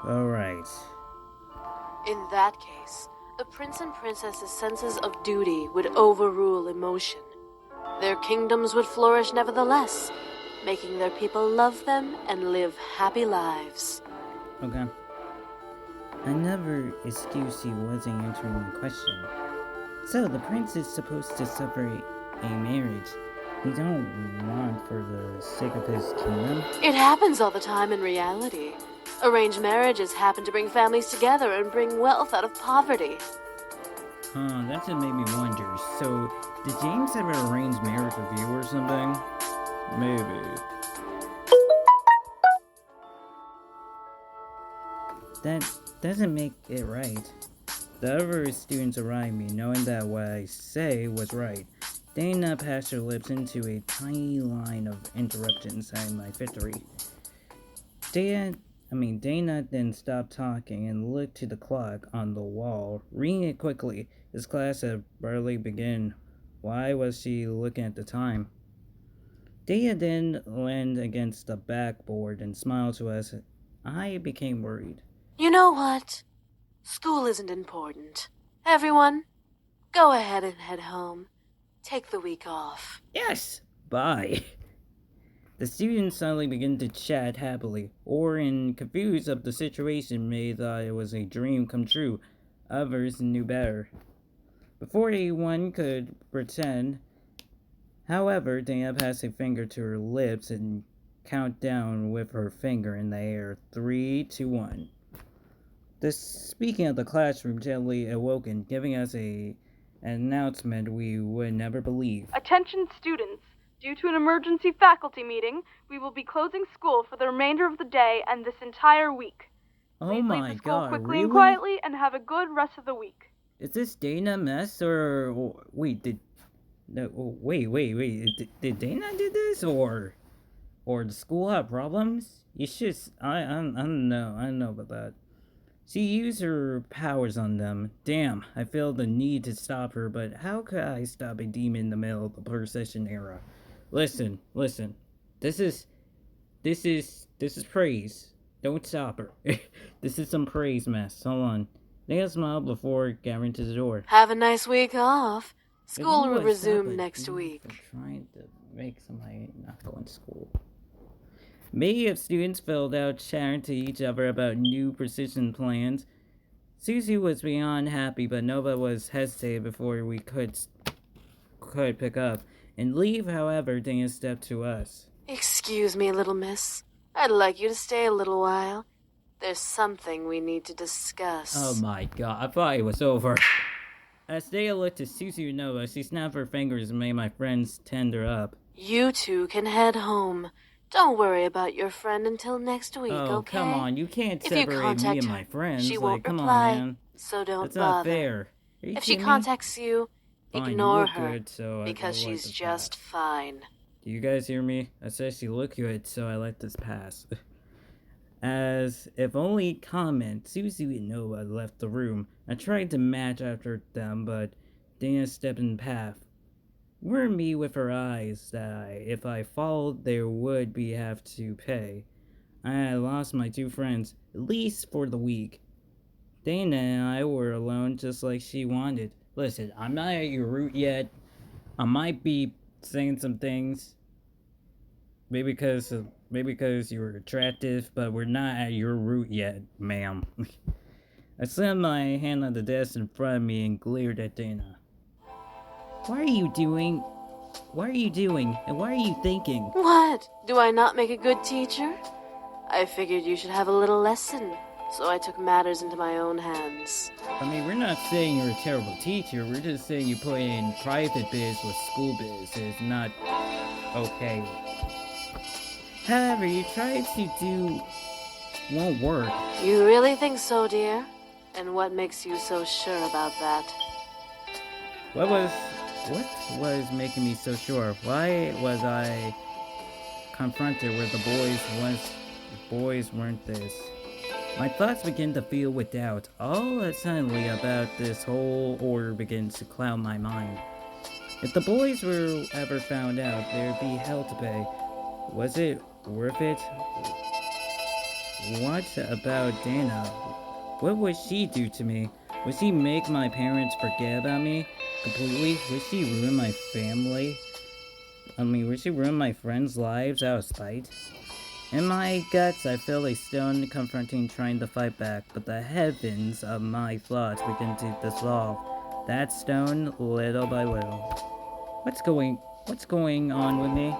Alright. In that case, the prince and princess's senses of duty would overrule emotion. Their kingdoms would flourish nevertheless, making their people love them and live happy lives. Okay. Another excuse he wasn't answering my question. So, the prince is supposed to separate a marriage he don't want for the sake of his kingdom? It happens all the time in reality. Arranged marriages happen to bring families together and bring wealth out of poverty. That just made me wonder. So, did James ever arrange marriage with you or something? Maybe. That doesn't make it right. The other students around me, knowing that what I say was right, Dana passed her lips into a tiny line of interruptions at my victory. Dana then stopped talking and looked to the clock on the wall, reading it quickly. His class had barely begun. Why was she looking at the time? Dana then leaned against the backboard and smiled to us. I became worried. You know what? School isn't important. Everyone, go ahead and head home. Take the week off. Yes! Bye. The students suddenly began to chat happily, or in confused of the situation may thought it was a dream come true. Others knew better. Before anyone could pretend, however, Dana passed a finger to her lips and count down with her finger in the air. 3, 2, 1. The speaking of the classroom gently awoken, giving us an announcement we would never believe. Attention students! Due to an emergency faculty meeting, we will be closing school for the remainder of the day and this entire week. Please leave the school quickly really? and quietly and have a good rest of the week. Is this Dana mess or wait? Did Dana do this or the school have problems? You should. I don't know. I don't know about that. She used her powers on them. Damn, I feel the need to stop her, but how could I stop a demon in the middle of the procession era? Listen. This is praise. Don't stop her. This is some praise mess. Hold on. Dana smiled before gathering to the door. Have a nice week off. School will resume next week. I'm trying to make somebody not go to school. Many of students filled out chatting to each other about new precision plans. Susie was beyond happy, but Nova was hesitating before we could pick up and leave. However, Dana stepped to us. Excuse me, little miss. I'd like you to stay a little while. There's something we need to discuss. Oh my god, I thought it was over. As Dana looked to Susie and Nova, she snapped her fingers and made my friends tender up. You two can head home. Don't worry about your friend until next week, okay? Come on, you can't separate me and my friends. She won't come reply, on, man. So don't That's bother. not fair. If she contacts you, ignore her, because she's she's just fine. Do you guys hear me? I said she looked good, so I let this pass. As if only comment, Susie and Nova left the room. I tried to match after them, but Dana stepped in the path. Warned me with her eyes that if I followed, there would be have to pay. I had lost my two friends, at least for the week. Dana and I were alone just like she wanted. Listen, I'm not at your root yet. I might be saying some things. Maybe because you're attractive, but we're not at your root yet, ma'am. I slammed my hand on the desk in front of me and glared at Dana. What are you doing? And what are you thinking? What? Do I not make a good teacher? I figured you should have a little lesson, so I took matters into my own hands. I mean, we're not saying you're a terrible teacher. We're just saying you put in private biz with school biz is not okay. However, you tried to do won't work. You really think so, dear? And what makes you so sure about that? What was making me so sure? Why was I confronted with the boys weren't this? My thoughts begin to fill with doubt. All suddenly about this whole order begins to cloud my mind. If the boys were ever found out, there'd be hell to pay. Was it worth it? what about Dana? What would she do to me? Would she make my parents forget about me completely? Would she ruin my family? Would she ruin my friends' lives out of spite? In my guts, I feel a stone confronting trying to fight back, but the heavens of my thoughts begin to dissolve. That stone, little by little. What's going on with me?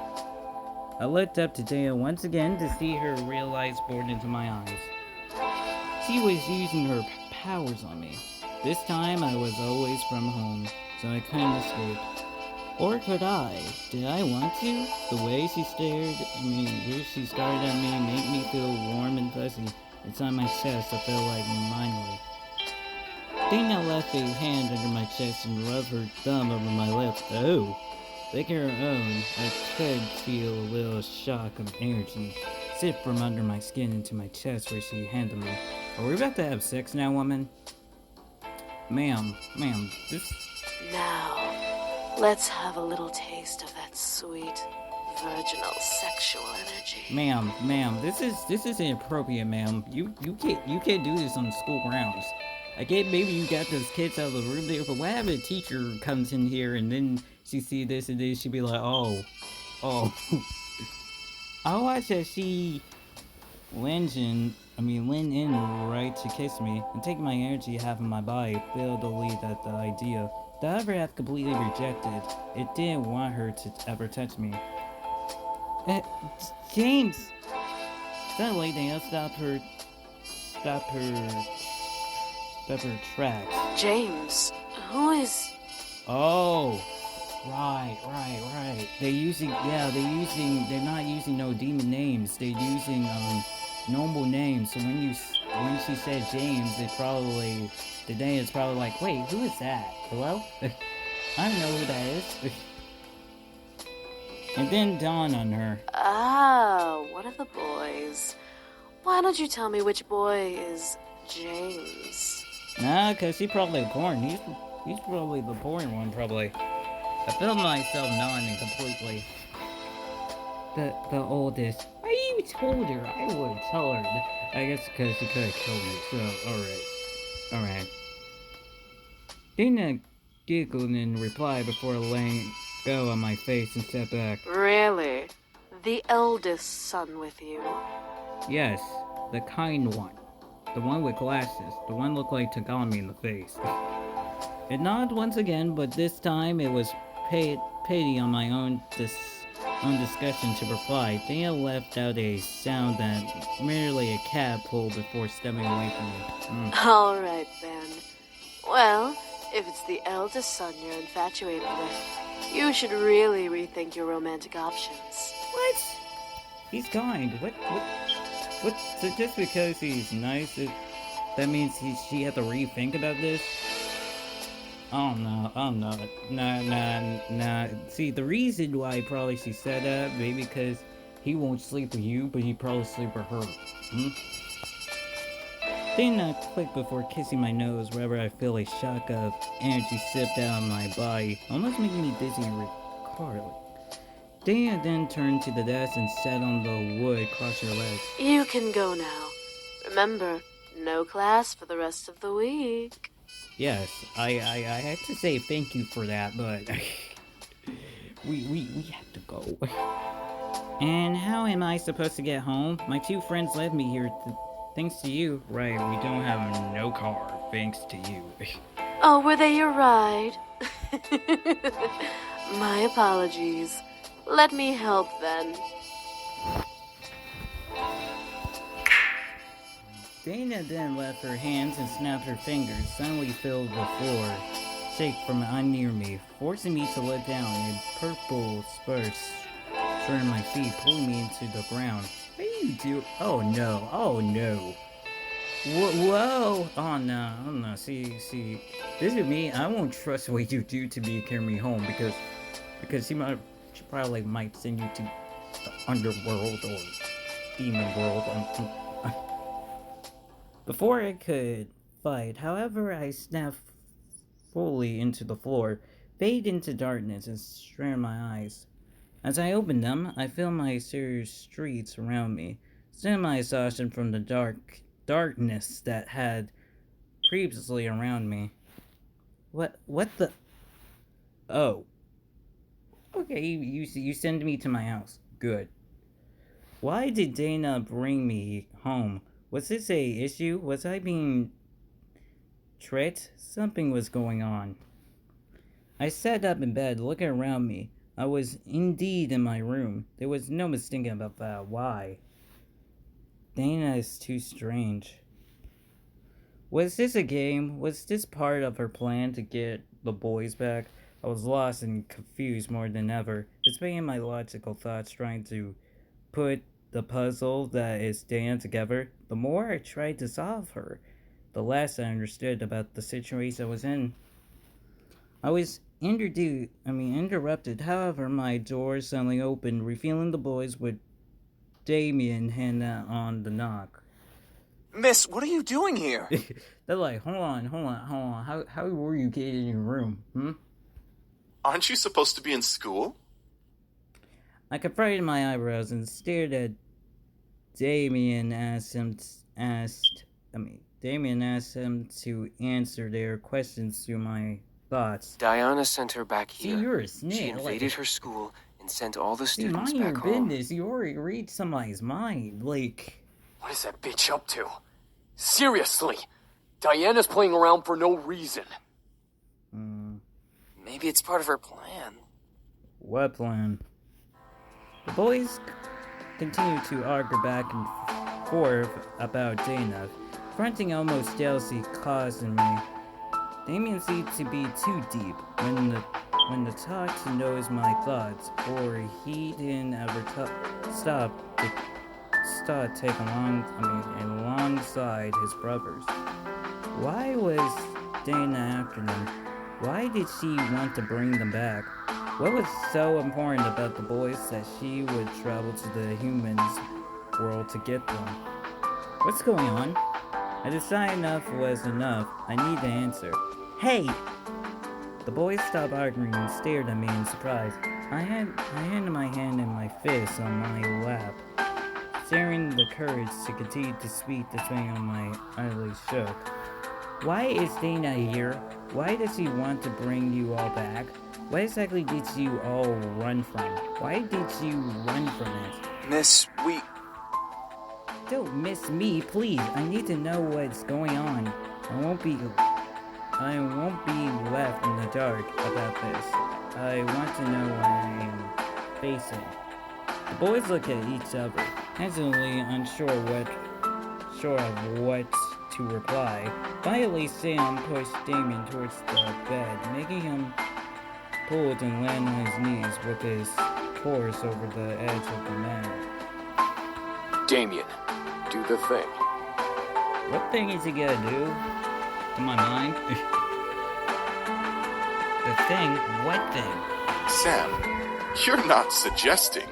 I looked up to Dana once again to see her real eyes bored into my eyes. She was using her powers on me. This time I was always from home, so I couldn't escape. Or could I? Did I want to? The way she stared at me made me feel warm and fuzzy inside my chest. I felt like mine. Dana left a hand under my chest and rubbed her thumb over my lips. Oh! Like her own, I could feel a little shock of energy sip from under my skin into my chest where she handed me. Are we about to have sex now, woman? Ma'am, this... Now, let's have a little taste of that sweet, virginal sexual energy. Ma'am, this is inappropriate, ma'am. You can't do this on school grounds. I get maybe you got those kids out of the room there, but what happens if a teacher comes in here and then she see this and then she be like, oh. I watch as she leaned in right to kiss me and take my energy half of my body, filled the lead at the idea that I ever had completely rejected. It didn't want her to ever touch me. Uh, James! Suddenly, Dana stop her tracks. James, who is... Oh, right. They're not using no demon names. They're using normal names. So when she said James, the Dana's probably like, wait, who is that? Hello? I don't know who that is. And then dawned on her. Ah, one of the boys. Why don't you tell me which boy is James? Nah, cause he's probably porn. He's probably the porn one, probably. I felt myself nodding completely. The oldest. Why you told her? I would tell her. I guess because she could have killed me. So, alright. Dana giggled in reply before laying go on my face and stepped back. Really? The eldest son with you? Yes, the kind one. The one with glasses. The one looked like Tagami in the face. It nodded once again, but this time it was pity on my own discussion to reply. Dana left out a sound that merely a cat pulled before stepping away from me. Alright then. Well, if it's the eldest son you're infatuated with, you should really rethink your romantic options. What? He's kind. What? So just because he's nice, that means she had to rethink about this? Oh no. Nah. See, the reason why probably she said that, maybe because he won't sleep with you, but he probably sleep with her. Then click before kissing my nose wherever I feel a shock of energy sip down my body, almost making me dizzy and retarded. Dana then turned to the desk and sat on the wood, crossing her legs. You can go now. Remember, no class for the rest of the week. Yes, I have to say thank you for that, but we have to go. And how am I supposed to get home? My two friends left me here thanks to you. Right, we don't have no car, thanks to you. Oh, were they your ride? My apologies. Let me help then. Dana then left her hands and snapped her fingers, suddenly filled the floor, shake from near me, forcing me to let down. A purple spurt skirting my feet, pulling me into the ground. What do you do? Oh no. Whoa! Oh no. See, this is me. I won't trust what you do to me to carry me home because she probably might send you to the underworld or demon world. Before I could fight, however, I snapped fully into the floor, fade into darkness, and strained my eyes. As I opened them, I felt my serious streets around me. semi-exhaustion from the darkness that had previously around me. What the? Oh, okay. You send me to my house. Good. Why did Dana bring me home? Was this a issue? Was I being tricked? Something was going on. I sat up in bed, looking around me. I was indeed in my room. There was no mistaking about that. Why? Dana is too strange. Was this a game? Was this part of her plan to get the boys back? I was lost and confused more than ever, displaying my logical thoughts, trying to put the puzzle that is Dana together. The more I tried to solve her, the less I understood about the situation I was in. I was interrupted. However, my door suddenly opened, revealing the boys with Damien Hannah on the knock. Miss, what are you doing here? They're like, hold on. How were you getting in your room? Aren't you supposed to be in school? I confronted my eyebrows and stared at Damien. Damien asked him to answer their questions through my thoughts. Diana sent her back here. See, you're a snitch. She invaded her school and sent all the students mind back your home. business. You already read somebody's mind. What is that bitch up to? Seriously! Diana's playing around for no reason. Maybe it's part of her plan. What plan? The boys continued to argue back and forth about Dana, fronting almost jealousy causing me. Damien seemed to be too deep when the talk knows my thoughts, or he didn't ever stop take alongside his brothers. Why was Dana after them? Why did she want to bring them back? What was so important about the boys that she would travel to the humans' world to get them? What's going on? I decided enough was enough. I need the answer. Hey! The boys stopped arguing and stared at me in surprise. I had my hand in my fist on my lap, staring the courage to continue to speak despite my eyelids shook. Why is Dana here? Why does she want to bring you all back? What exactly did you all run from? Why did you run from it? Miss, Don't miss me, please. I need to know what's going on. I won't be left in the dark about this. I want to know what I am facing. The boys look at each other, hesitantly unsure of what to reply. Finally, Sam pushed Damien towards the bed, making him pull and land on his knees with his torso over the edge of the mat. Damien, do the thing. What thing is he gonna do? To my mind? The thing? What thing? Sam, you're not suggesting.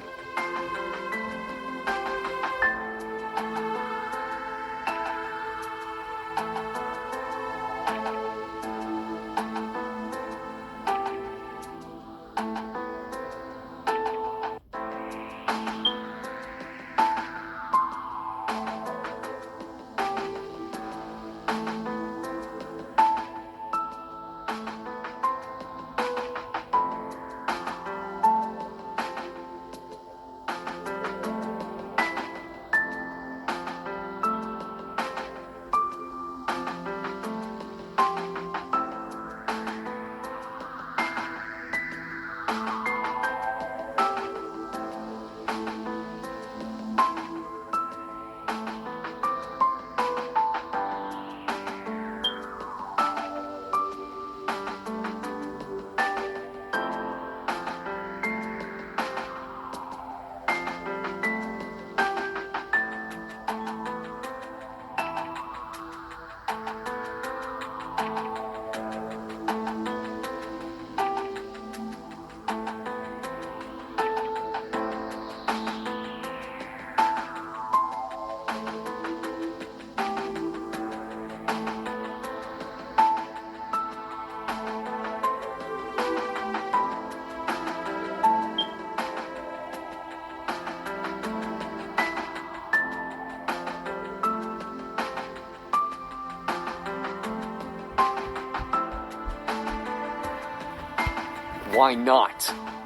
Why not?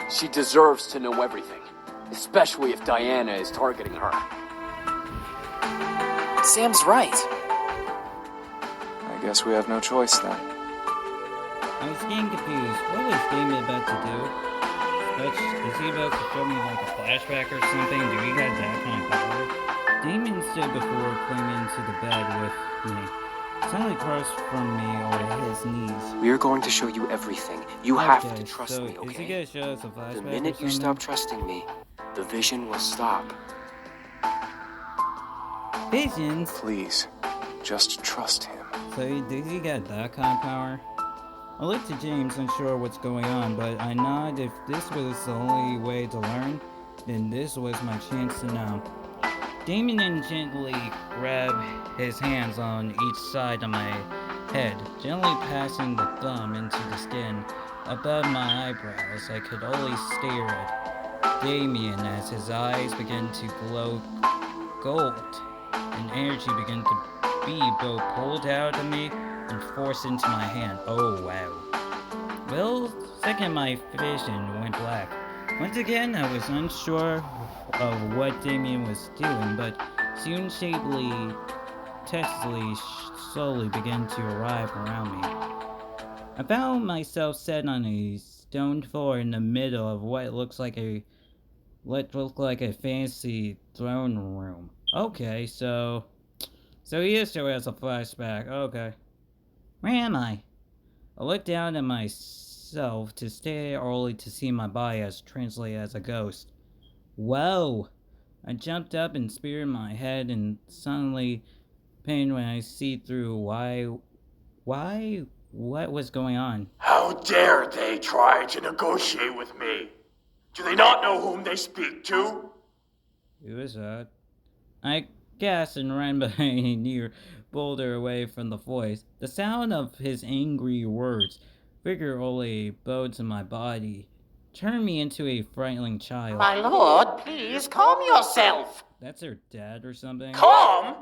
She deserves to know everything, especially if Diana is targeting her. Sam's right. I guess we have no choice then. I was getting confused. What was Damon about to do? Is he about to show me like a flashback or something? Do he got that kind of power? Damon stood before clinging to the bed with me. Suddenly crossed from me or his knees. We're going to show you everything. You have to trust me, okay? Is he gonna show us a flashback? The minute you stop trusting me, the vision will stop. Visions? Please, just trust him. So does he got that kind of power? I looked at James, unsure what's going on, but I nodded. If this was the only way to learn, then this was my chance to know. Damon then gently grabbed his hands on each side of my head, gently passing the thumb into the skin above my eyebrows. I could only stare at Damien as his eyes began to glow gold, and energy began to be both pulled out of me and forced into my hand. Oh wow. Well, second my vision went black. Once again, I was unsure of what Damien was doing, but soon testily slowly began to arrive around me. I found myself set on a stone floor in the middle of what looked like a fancy throne room. Okay, so he is showing us a flashback. Okay. Where am I? I looked down at myself to stare only to see my body as translated as a ghost. Whoa! I jumped up and speared my head and suddenly pain when I see through what was going on. How dare they try to negotiate with me? Do they not know whom they speak to? Who is that? I gasped and ran behind a near boulder away from the voice. The sound of his angry words, figuratively bowed to my body, turned me into a frightening child. My lord, please calm yourself. That's her dad or something? Calm?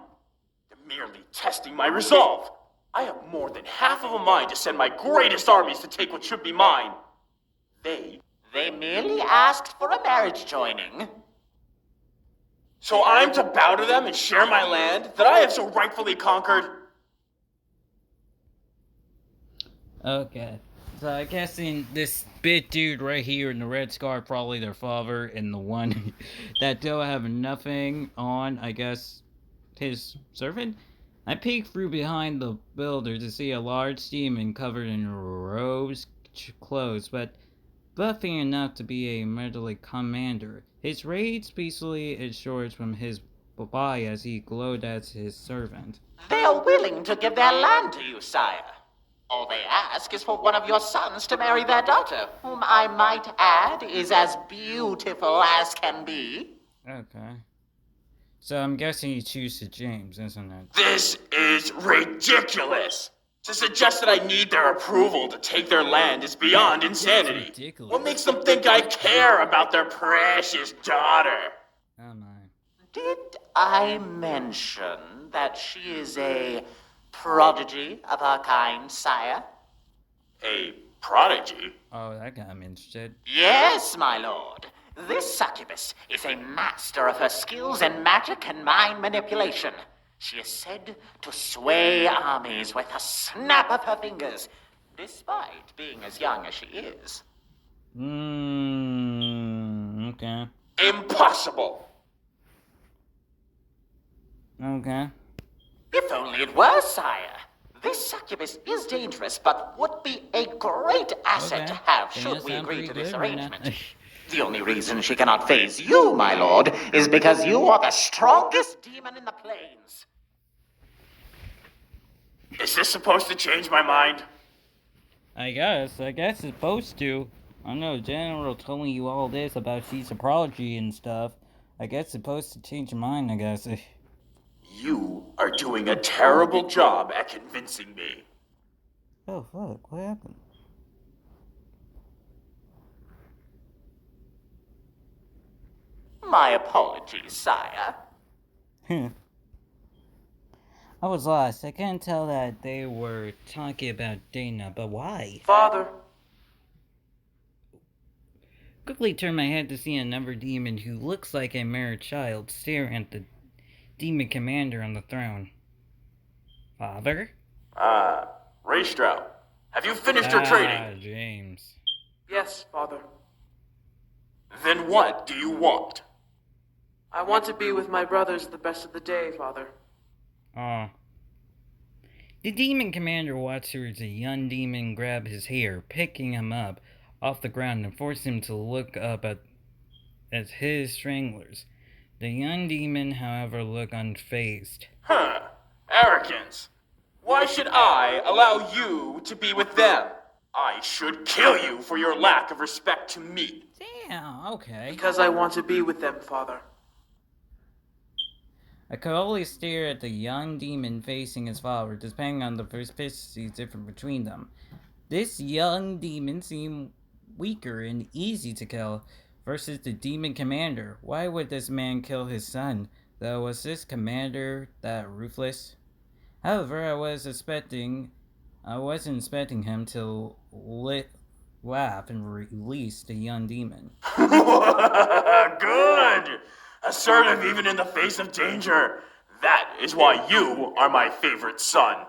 You're merely testing my resolve. I have more than half of a mind to send my greatest armies to take what should be mine. They merely asked for a marriage joining. So I'm to bow to them and share my land that I have so rightfully conquered? Okay. So I guess in this big dude right here in the red scarf, probably their father, and the one that don't have nothing on, I guess, his servant? I peeked through behind the builder to see a large demon covered in robes, clothes, but buffy enough to be a murderly commander. His rage peacefully assured from his body as he glowed as his servant. They are willing to give their land to you, sire. All they ask is for one of your sons to marry their daughter, whom I might add is as beautiful as can be. Okay. So I'm guessing you choose to James, isn't it? This is ridiculous! To suggest that I need their approval to take their land is beyond insanity. That's ridiculous. What makes them think I care about their precious daughter? Oh my. Did I mention that she is a prodigy of her kind, sire? A prodigy? Oh, that got me interested. Yes, my lord. This succubus is a master of her skills in magic and mind manipulation. She is said to sway armies with a snap of her fingers, despite being as young as she is. Okay. Impossible! Okay. If only it were, sire. This succubus is dangerous, but would be a great asset to have should we agree to this arrangement. The only reason she cannot face you, my lord, is because you are the strongest demon in the plains. Is this supposed to change my mind? I guess it's supposed to. I know General telling you all this about she's a prodigy and stuff. I guess it's supposed to change your mind, I guess. You are doing a terrible job at convincing me. Oh fuck, what happened? My apologies, sire. I was lost. I couldn't tell that they were talking about Dana, but why? Father. Quickly turn my head to see another demon who looks like a mere child staring at the demon commander on the throne. Father? Ray Stroud, have you finished your training? James. Yes, Father. Then what do you want? I want to be with my brothers the best of the day, Father. Aw. The demon commander watched as a young demon grab his hair, picking him up off the ground and forced him to look up at his stranglers. The young demon, however, looked unfazed. Arrogance. Why should I allow you to be with them? I should kill you for your lack of respect to me. Damn, okay. Because I want to be with them, Father. I could only stare at the young demon facing his father, depending on the perspectives different between them. This young demon seemed weaker and easy to kill, versus the demon commander. Why would this man kill his son? Though, was this commander that ruthless? However, I wasn't expecting him to laugh and release the young demon. Good! Assertive even in the face of danger. That is why you are my favorite son.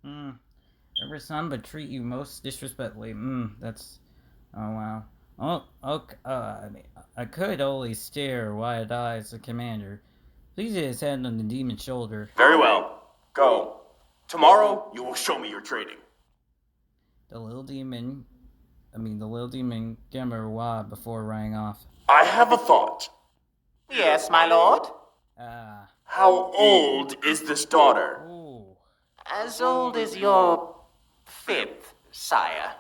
Favorite son, but treat you most disrespectfully. That's... Oh, wow. Oh, okay. I could only stare wide eyed at the commander. Please his hand on the demon's shoulder. Very well. Go. Tomorrow, you will show me your training. The little demon gave him a wad before running off. I have a thought. Yes, my lord? How old is this daughter? Ooh. As old as your 5th, sire.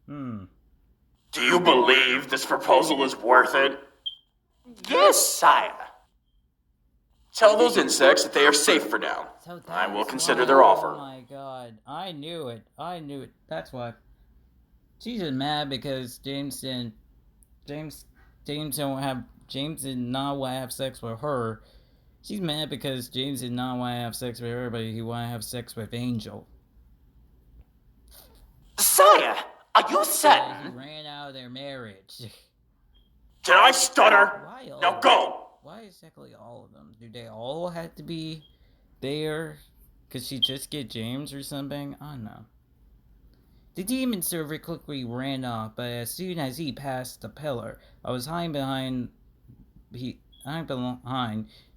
Do you believe this proposal is worth it? Yes, sire. Tell those insects that they are safe for now. So I will that's consider why- their offer. Oh my god. I knew it. That's why. She's just mad because James did not want to have sex with her. She's mad because James did not want to have sex with her, but he wanted to have sex with Angel. Sire, are you He certain? ran out of their marriage. Did I stutter? Why all Now go! Why exactly all of them? Do they all have to be there? Could she just get James or something? I don't know. The demon server quickly ran off, but as soon as he passed the pillar, I was hiding behind.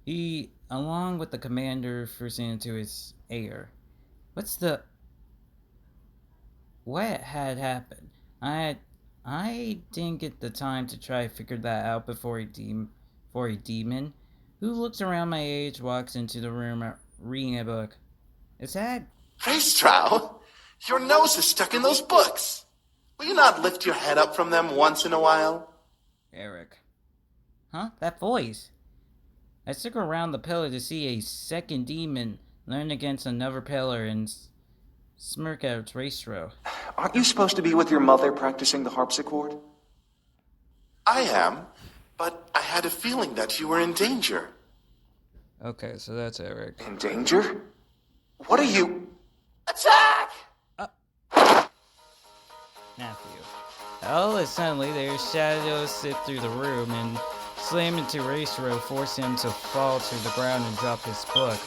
He, along with the commander, first into his air. What had happened? I didn't get the time to try to figure that out before a demon who looks around my age walks into the room reading a book. Is that... Racetrow, your nose is stuck in those books. Will you not lift your head up from them once in a while? Eric. Huh? That voice. I stuck around the pillar to see a second demon lean against another pillar and smirk at its Racetrow. Aren't you supposed to be with your mother practicing the harpsichord? I am, but I had a feeling that you were in danger. Okay, so that's Eric. In danger? What are you... Attack! Matthew. All of a sudden, their shadows sit through the room and slam into Racetrow, forcing him to fall to the ground and drop his book.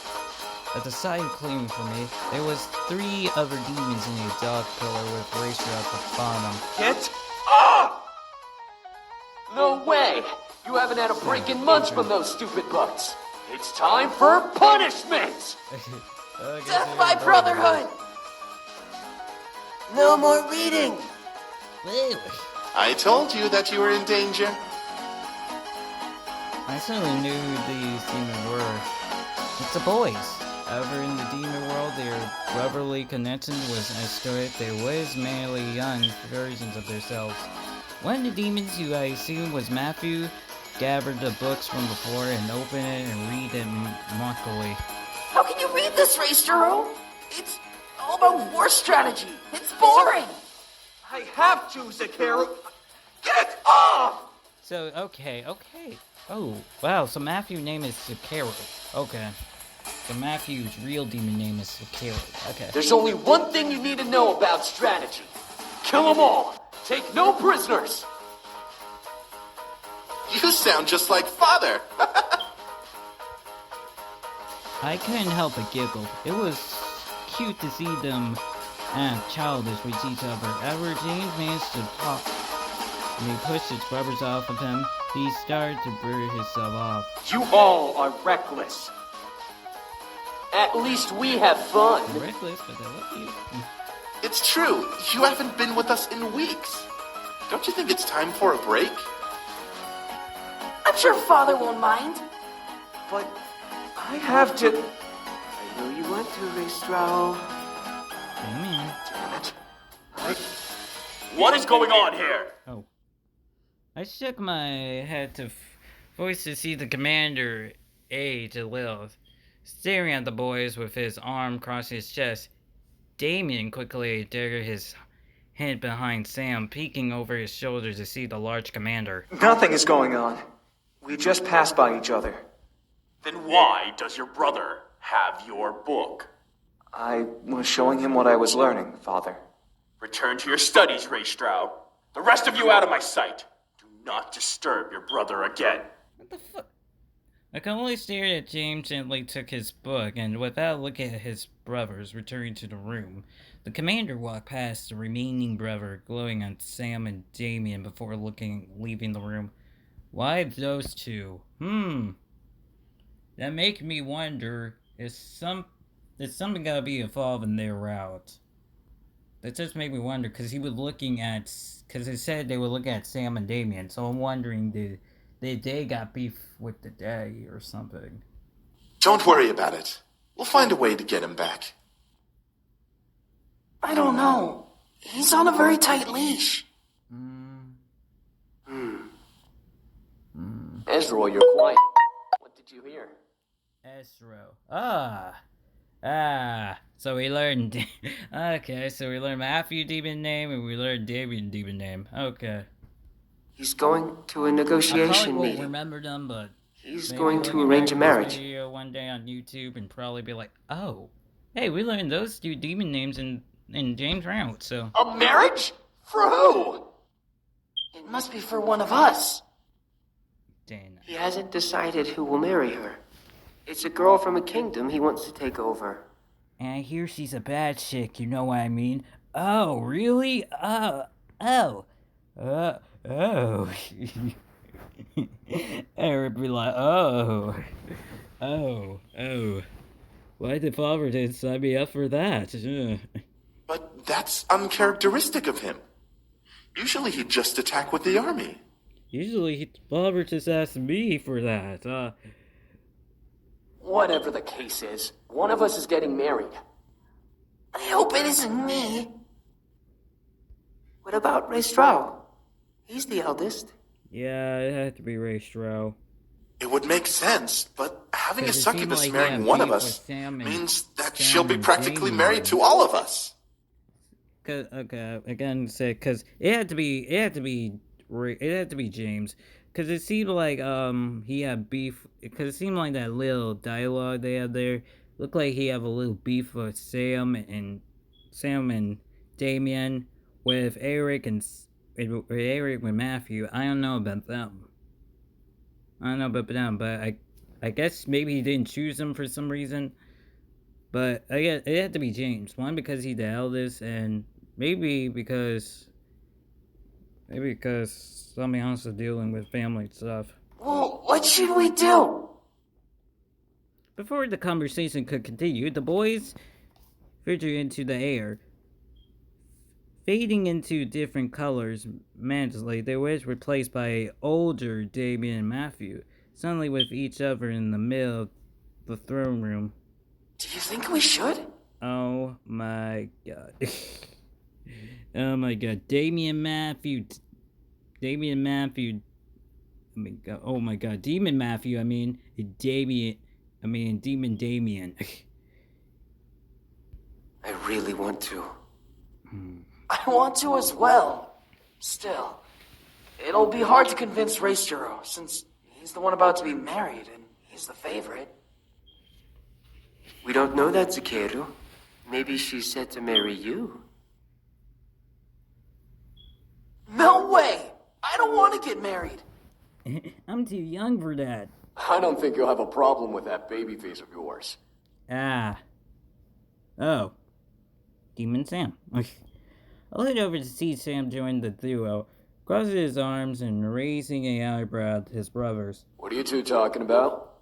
At the sight claiming for me, there was 3 other demons in a dog pillar with Racetrow at the bottom. Get up! No way! You haven't had a break in months from those stupid butts. It's time for punishment! Death by brotherhood! No more reading! I told you that you were in danger. I certainly knew who these demons were. It's the boys. However, in the demon world, their brotherly connection was as good. They was merely young versions of themselves. One of the demons, who I assumed was Matthew, gathered the books from the floor and opened it and read it mockingly. How can you read this, Racetrow? It's all about war strategy. It's boring. I have to, Zakaru! Get off! So, okay. Oh, wow, so Matthew's name is Zakaru. Okay. So Matthew's real demon name is Zakaru. Okay. There's only one thing you need to know about strategy. Kill them all! Take no prisoners! You sound just like father. I couldn't help but giggle. It was cute to see them act childish with each other. Ever James managed to talk, and he pushed his brothers off of him. He started to burn himself off. You all are reckless. At least we have fun. Reckless, but I love you. It's true. You haven't been with us in weeks. Don't you think it's time for a break? I'm sure Father won't mind. But I have to... I know you want to, Raestral. Amen. Damn it. What is going on here? Oh. I shook my head to force to see the commander age a little, staring at the boys with his arm across his chest. Damien quickly darted his head behind Sam, peeking over his shoulder to see the large commander. Nothing is going on. We just passed by each other. Then why does your brother have your book? I was showing him what I was learning, Father. Return to your studies, Ray Stroud. The rest of you out of my sight. Do not disturb your brother again. What the fuck? I can only stare at James gently took his book, and without looking at his brothers, returned to the room. The commander walked past the remaining brother, glowing on Sam and Damien before leaving the room. Why those two? That makes me wonder, is something gotta be involved in their route? That just made me wonder, because it said they were looking at Sam and Damien, so I'm wondering, did they got beef with the daddy or something? Don't worry about it. We'll find a way to get him back. I don't know. He's on a very tight leash. Ezra, you're quiet. What did you hear? Ezra. So we learned... Okay, so we learned Matthew demon name, and we learned Damien demon name. Okay. He's going to a I negotiation probably won't meeting. remember them, but... He's maybe going look to at arrange a this marriage. video one day on YouTube and probably be like, oh, hey, we learned those two demon names in James Route, so... A marriage? For who? It must be for one of us. Dang. He hasn't decided who will marry her. It's a girl from a kingdom he wants to take over. And I hear she's a bad chick, you know what I mean? Oh, really? Oh. Eric be like, oh. Why did father didn't sign me up for that? But that's uncharacteristic of him. Usually he'd just attack with the army. Usually father just asks me for that. Whatever the case is, one of us is getting married. I hope it isn't me. What about Raestral? He's the eldest. Yeah, it had to be Ray Stroh. It would make sense, but having a 'Cause it seemed succubus like he marrying had one of beef us with Sam and- means that Sam she'll be and practically Damien. married to all of us. Okay, again, say because it had to be James, because it seemed like he had beef, because it seemed like that little dialogue they had there looked like he had a little beef with Sam and Damien, with Eric and with Matthew. I don't know about them. But I guess maybe he didn't choose them for some reason. But I guess it had to be James. One, because he's the eldest, and maybe because somebody else is dealing with family stuff. Well, what should we do? Before the conversation could continue, the boys filtered into the air, fading into different colors magically. They were replaced by older Damien and Matthew, suddenly with each other in the middle of the throne room. Do you think we should? Oh my god. Oh my god. Damien Matthew. Oh my god. Demon Matthew, Demon Damien. I really want to. I want to as well. Still, it'll be hard to convince Raestro, since he's the one about to be married, and he's the favorite. We don't know that, Zakeru. Maybe she's set to marry you. No way! I don't want to get married. I'm too young for that. I don't think you'll have a problem with that baby face of yours. Ah. Oh. Demon Sam. I'll head over to see Sam join the duo, crossing his arms and raising an eyebrow at his brothers. What are you two talking about?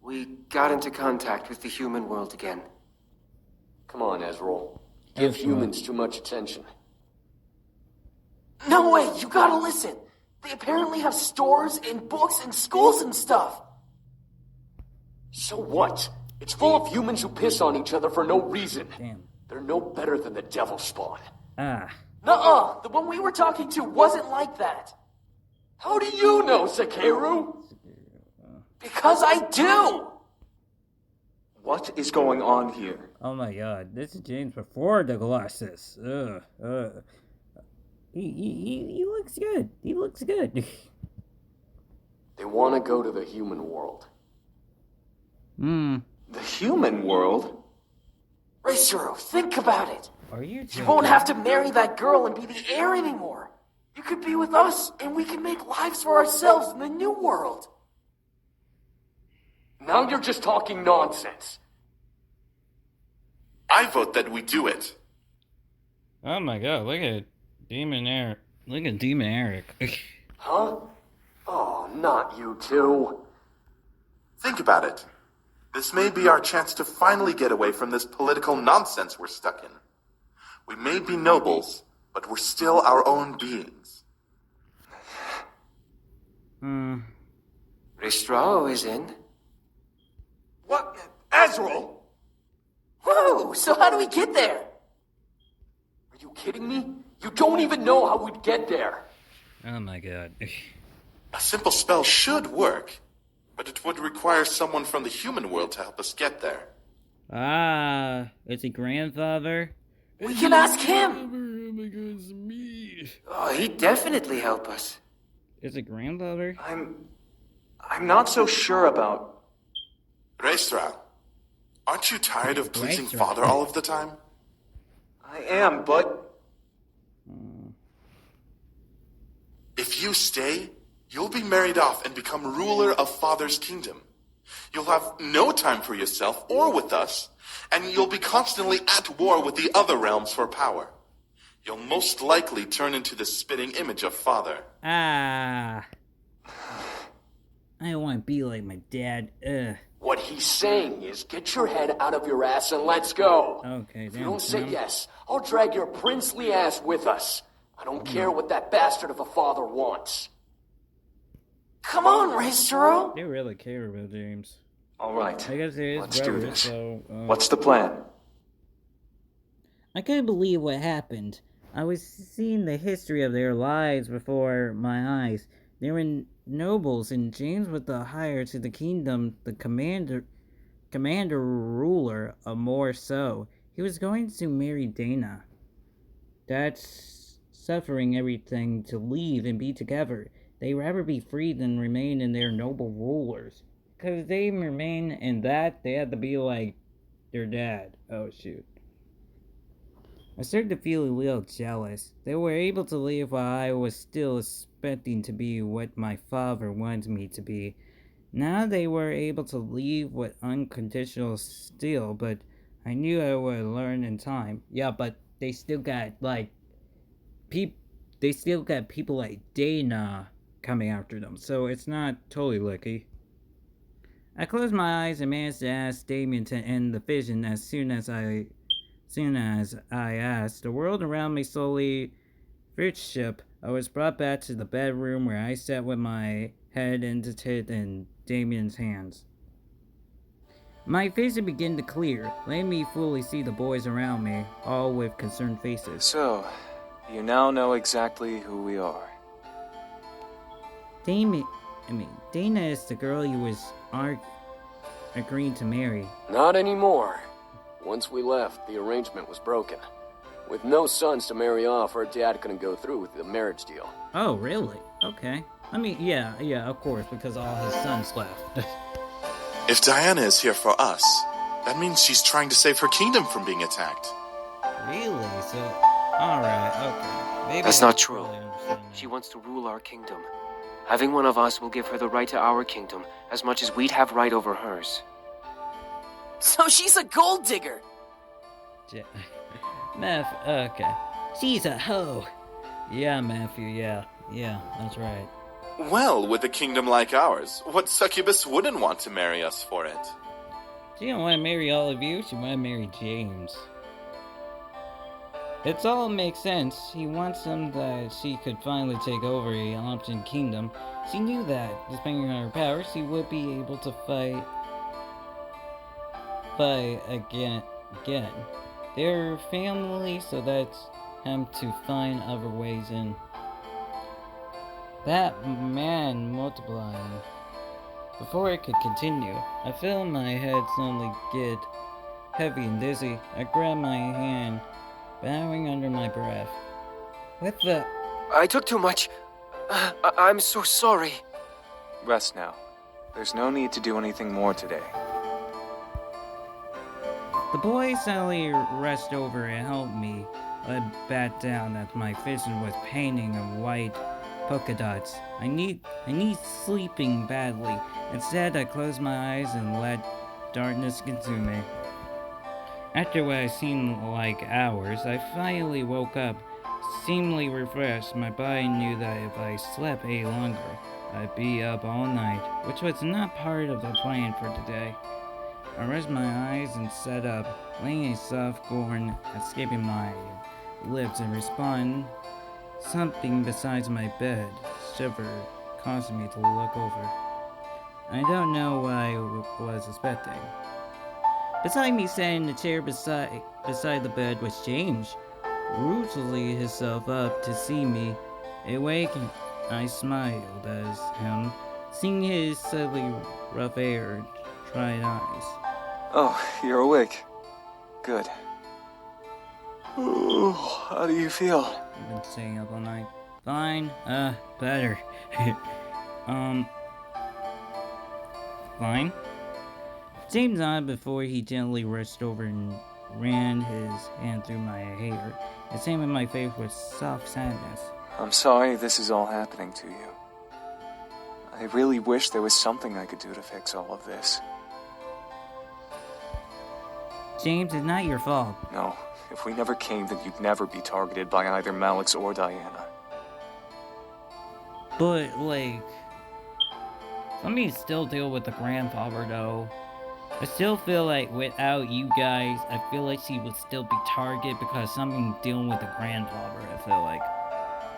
We got into contact with the human world again. Come on, Ezreal. Give humans too much attention. No way, you gotta listen. They apparently have stores and books and schools and stuff. So what? It's full of humans who piss on each other for no reason. Damn. They're no better than the devil spawn. Ah. Nuh-uh, the one we were talking to wasn't like that. How do you know, Sakeru? Because I do! What is going on here? Oh my god, this is James before the glasses. He looks good. He looks good. They want to go to the human world. The human world? Raisuro, think about it. Are you You won't have to marry that girl and be the heir anymore. You could be with us, and we can make lives for ourselves in the new world. Now you're just talking nonsense. I vote that we do it. Oh my god, look at Demon Eric. Look at Demon Eric. Huh? Oh, not you two. Think about it. This may be our chance to finally get away from this political nonsense we're stuck in. We may be nobles, but we're still our own beings. Ristrao is in. What? Ezreal? Whoa, so how do we get there? Are you kidding me? You don't even know how we'd get there. Oh my god. A simple spell should work, but it would require someone from the human world to help us get there. Ah, it's a grandfather? We can ask him. Oh my god, it's me. Oh, he'd definitely help us. It's a grandfather? I'm not so sure about... Reistra, aren't you tired of pleasing Reistra. Father all of the time? I am, but... If you stay, you'll be married off and become ruler of Father's kingdom. You'll have no time for yourself or with us, and you'll be constantly at war with the other realms for power. You'll most likely turn into the spitting image of Father. Ah. I don't want to be like my dad. Ugh. What he's saying is get your head out of your ass and let's go. Okay, If damn, you don't say Sam. yes, I'll drag your princely ass with us. I don't care what that bastard of a father wants. Come on, Raisuro. They really care about James. All right, I guess it is let's do brothers, this. so... What's the plan? I couldn't believe what happened. I was seeing the history of their lives before my eyes. They were nobles, and James was the heir to the kingdom, the commander ruler, more so. He was going to marry Dana. That's suffering everything to leave and be together. They'd rather be free than remain in their noble rulers. Because they remain in that, they had to be like their dad. Oh, shoot. I started to feel a little jealous. They were able to leave while I was still expecting to be what my father wanted me to be. Now they were able to leave with unconditional steel, but I knew I would learn in time. Yeah, but they still got, like, they still got people like Dana coming after them, so it's not totally lucky. I closed my eyes and managed to ask Damien to end the vision as soon as I asked. The world around me slowly ship. I was brought back to the bedroom where I sat with my head indented in Damien's hands. My vision began to clear, letting me fully see the boys around me, all with concerned faces. So, you now know exactly who we are. Dana is the girl you was agreeing to marry. Not anymore. Once we left, the arrangement was broken. With no sons to marry off, her dad couldn't go through with the marriage deal. Oh, really? Okay. I mean, yeah, of course, because all his sons left. If Diana is here for us, that means she's trying to save her kingdom from being attacked. Really? So, alright, okay. Maybe That's I not don't true. really understand that. She wants to rule our kingdom. Having one of us will give her the right to our kingdom as much as we'd have right over hers. So she's a gold digger. Okay. She's a hoe. Yeah, Matthew, yeah, that's right. Well, with a kingdom like ours, what succubus wouldn't want to marry us for it? She don't want to marry all of you, she want to marry James. It's all makes sense. He wants some that she could finally take over a option kingdom. She knew that, depending on her powers, she would be able to fight again. They're family, so that's him to find other ways in. That man multiplying. Before I could continue, I feel my head suddenly get heavy and dizzy. I grab my hand, bowing under my breath. What the? I took too much. I'm so sorry. Rest now. There's no need to do anything more today. The boy suddenly rushed over and helped me. I bat down as my vision was painting in white polka dots. I need sleeping badly. Instead, I closed my eyes and let darkness consume me. After what seemed like hours, I finally woke up, seemingly refreshed. My body knew that if I slept any longer, I'd be up all night, which was not part of the plan for today. I raised my eyes and sat up, letting a soft groan escaping my lips in response. Something besides my bed shivered, causing me to look over. I don't know what I was expecting. Beside me, sat in the chair beside the bed, was James, rudely himself up to see me. Awake, I smiled as him, seeing his suddenly rough air, tried eyes. Oh, you're awake. Good. Ooh, how do you feel? I've been staying up all night. Fine, better. Fine? James nodded before he gently rushed over and ran his hand through my hair, and same in my face with soft sadness. I'm sorry this is all happening to you. I really wish there was something I could do to fix all of this. James, it's not your fault. No, if we never came, then you'd never be targeted by either Malix or Diana. But, like, let me still deal with the grandfather, though. I still feel like without you guys, I feel like she would still be targeted because something dealing with the grandfather, I feel like.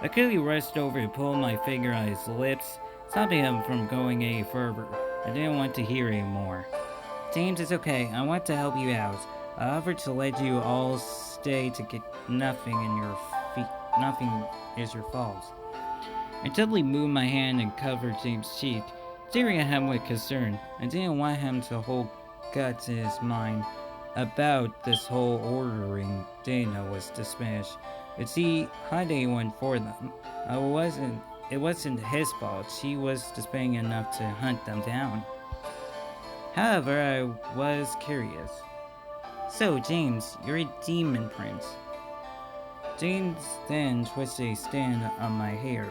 I quickly rushed over and pulled my finger on his lips, stopping him from going any further. I didn't want to hear anymore. James, it's okay. I want to help you out. I offered to let you all stay to get nothing in your feet. Nothing is your fault. I gently moved my hand and covered James' cheek, staring at him with concern. I didn't want him to hold guts in his mind about this whole ordering Dana was to smash. But she had anyone for them. It wasn't his fault. She was just paying enough to hunt them down. However, I was curious. So, James, you're a demon prince. James then twisted a strand on my hair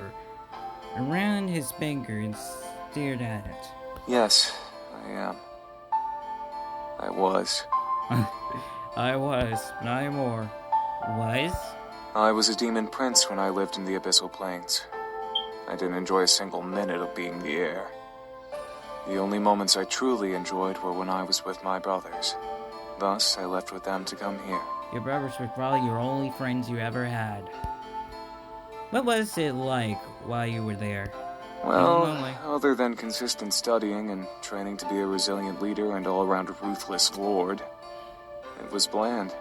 around his finger and stared at it. Yes, I am. I was. I was, not anymore. Was? I was a demon prince when I lived in the Abyssal Plains. I didn't enjoy a single minute of being the heir. The only moments I truly enjoyed were when I was with my brothers. Thus, I left with them to come here. Your brothers were probably your only friends you ever had. What was it like while you were there? Well, other than consistent studying and training to be a resilient leader and all-around ruthless lord, it was bland.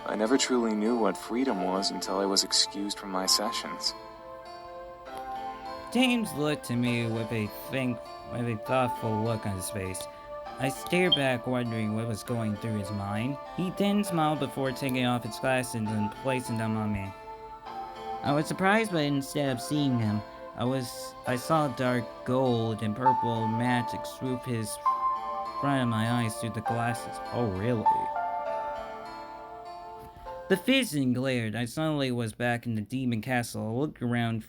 I never truly knew what freedom was until I was excused from my sessions. James looked at me with a thoughtful look on his face. I stared back, wondering what was going through his mind. He then smiled before taking off his glasses and placing them on me. I was surprised, but instead of seeing him, I saw dark gold and purple magic swoop his front of my eyes through the glasses. Oh, really? The vision glared. I suddenly was back in the demon castle. I looked around,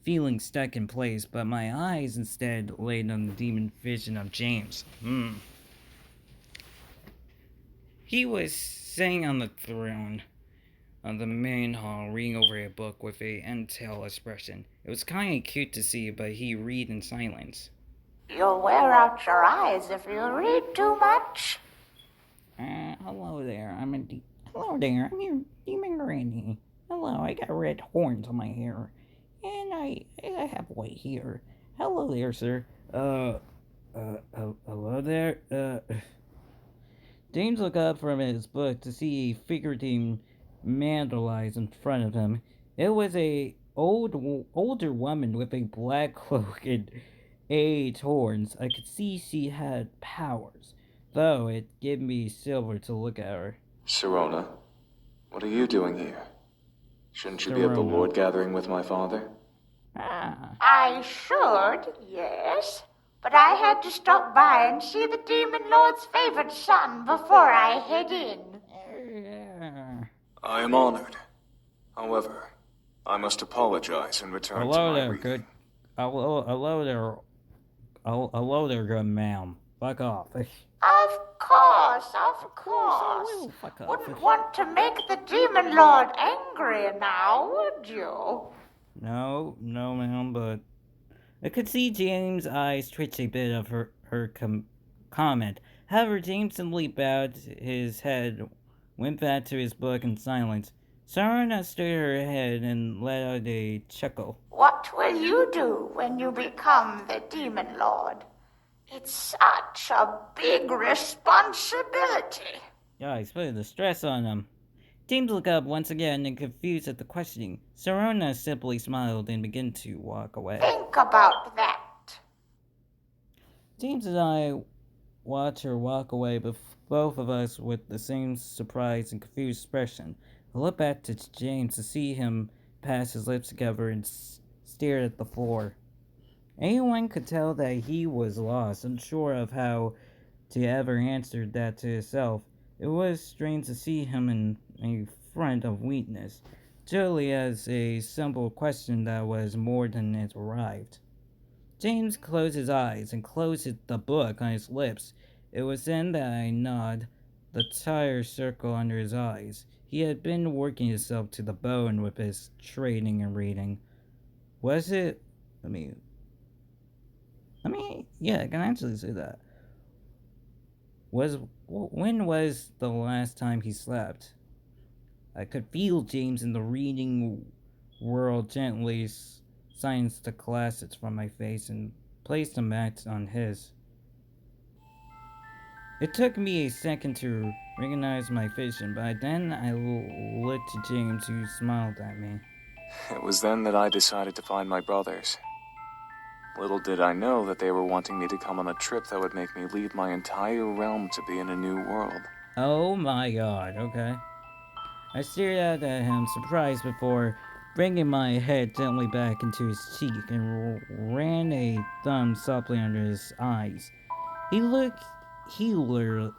feeling stuck in place, but my eyes instead laid on the demon vision of James. He was sitting on the throne of the main hall, reading over a book with a intel expression. It was kind of cute to see, but he read in silence. You'll wear out your eyes if you read too much. Hello there. Hello there. I'm your demon granny. Hello, I got red horns on my hair, and I have white hair. Hello there, sir. Hello there. James looked up from his book to see a figurative materialize in front of him. It was a older woman with a black cloak and 8 horns. I could see she had powers, though it gave me silver to look at her. Sirona, what are you doing here? Shouldn't you be at the Lord gathering with my father? I should, yes. But I had to stop by and see the Demon Lord's favorite son before I head in. I am honored. However, I must apologize and return to my reading. Hello there, good ma'am. Fuck off. Of course. Wouldn't want to make the Demon Lord angry now, would you? No, ma'am, but I could see James' eyes twitch a bit of her comment. However, James simply bowed his head, went back to his book in silence. Sarna stood her head and let out a chuckle. What will you do when you become the Demon Lord? It's such a big responsibility. Yeah, he's putting the stress on him. James looked up once again and confused at the questioning. Sarona simply smiled and began to walk away. Think about that. James and I watched her walk away, but both of us with the same surprised and confused expression. I looked back to James to see him pass his lips together and stared at the floor. Anyone could tell that he was lost, unsure of how to ever answer that to himself. It was strange to see him in a front of weakness, solely as a simple question that was more than it arrived. James closed his eyes and closed the book on his lips. It was then that I gnawed the entire circle under his eyes. He had been working himself to the bone with his trading and reading. Was it? Yeah, I can actually say that. When was the last time he slept? I could feel James in the reading world gently signs the glasses from my face and placed them back on his. It took me a second to recognize my vision, but then I looked to James, who smiled at me. It was then that I decided to find my brothers. Little did I know that they were wanting me to come on a trip that would make me leave my entire realm to be in a new world. Oh my god, okay. I stared out at him, surprised, before bringing my head gently back into his cheek and ran a thumb softly under his eyes. He looked healer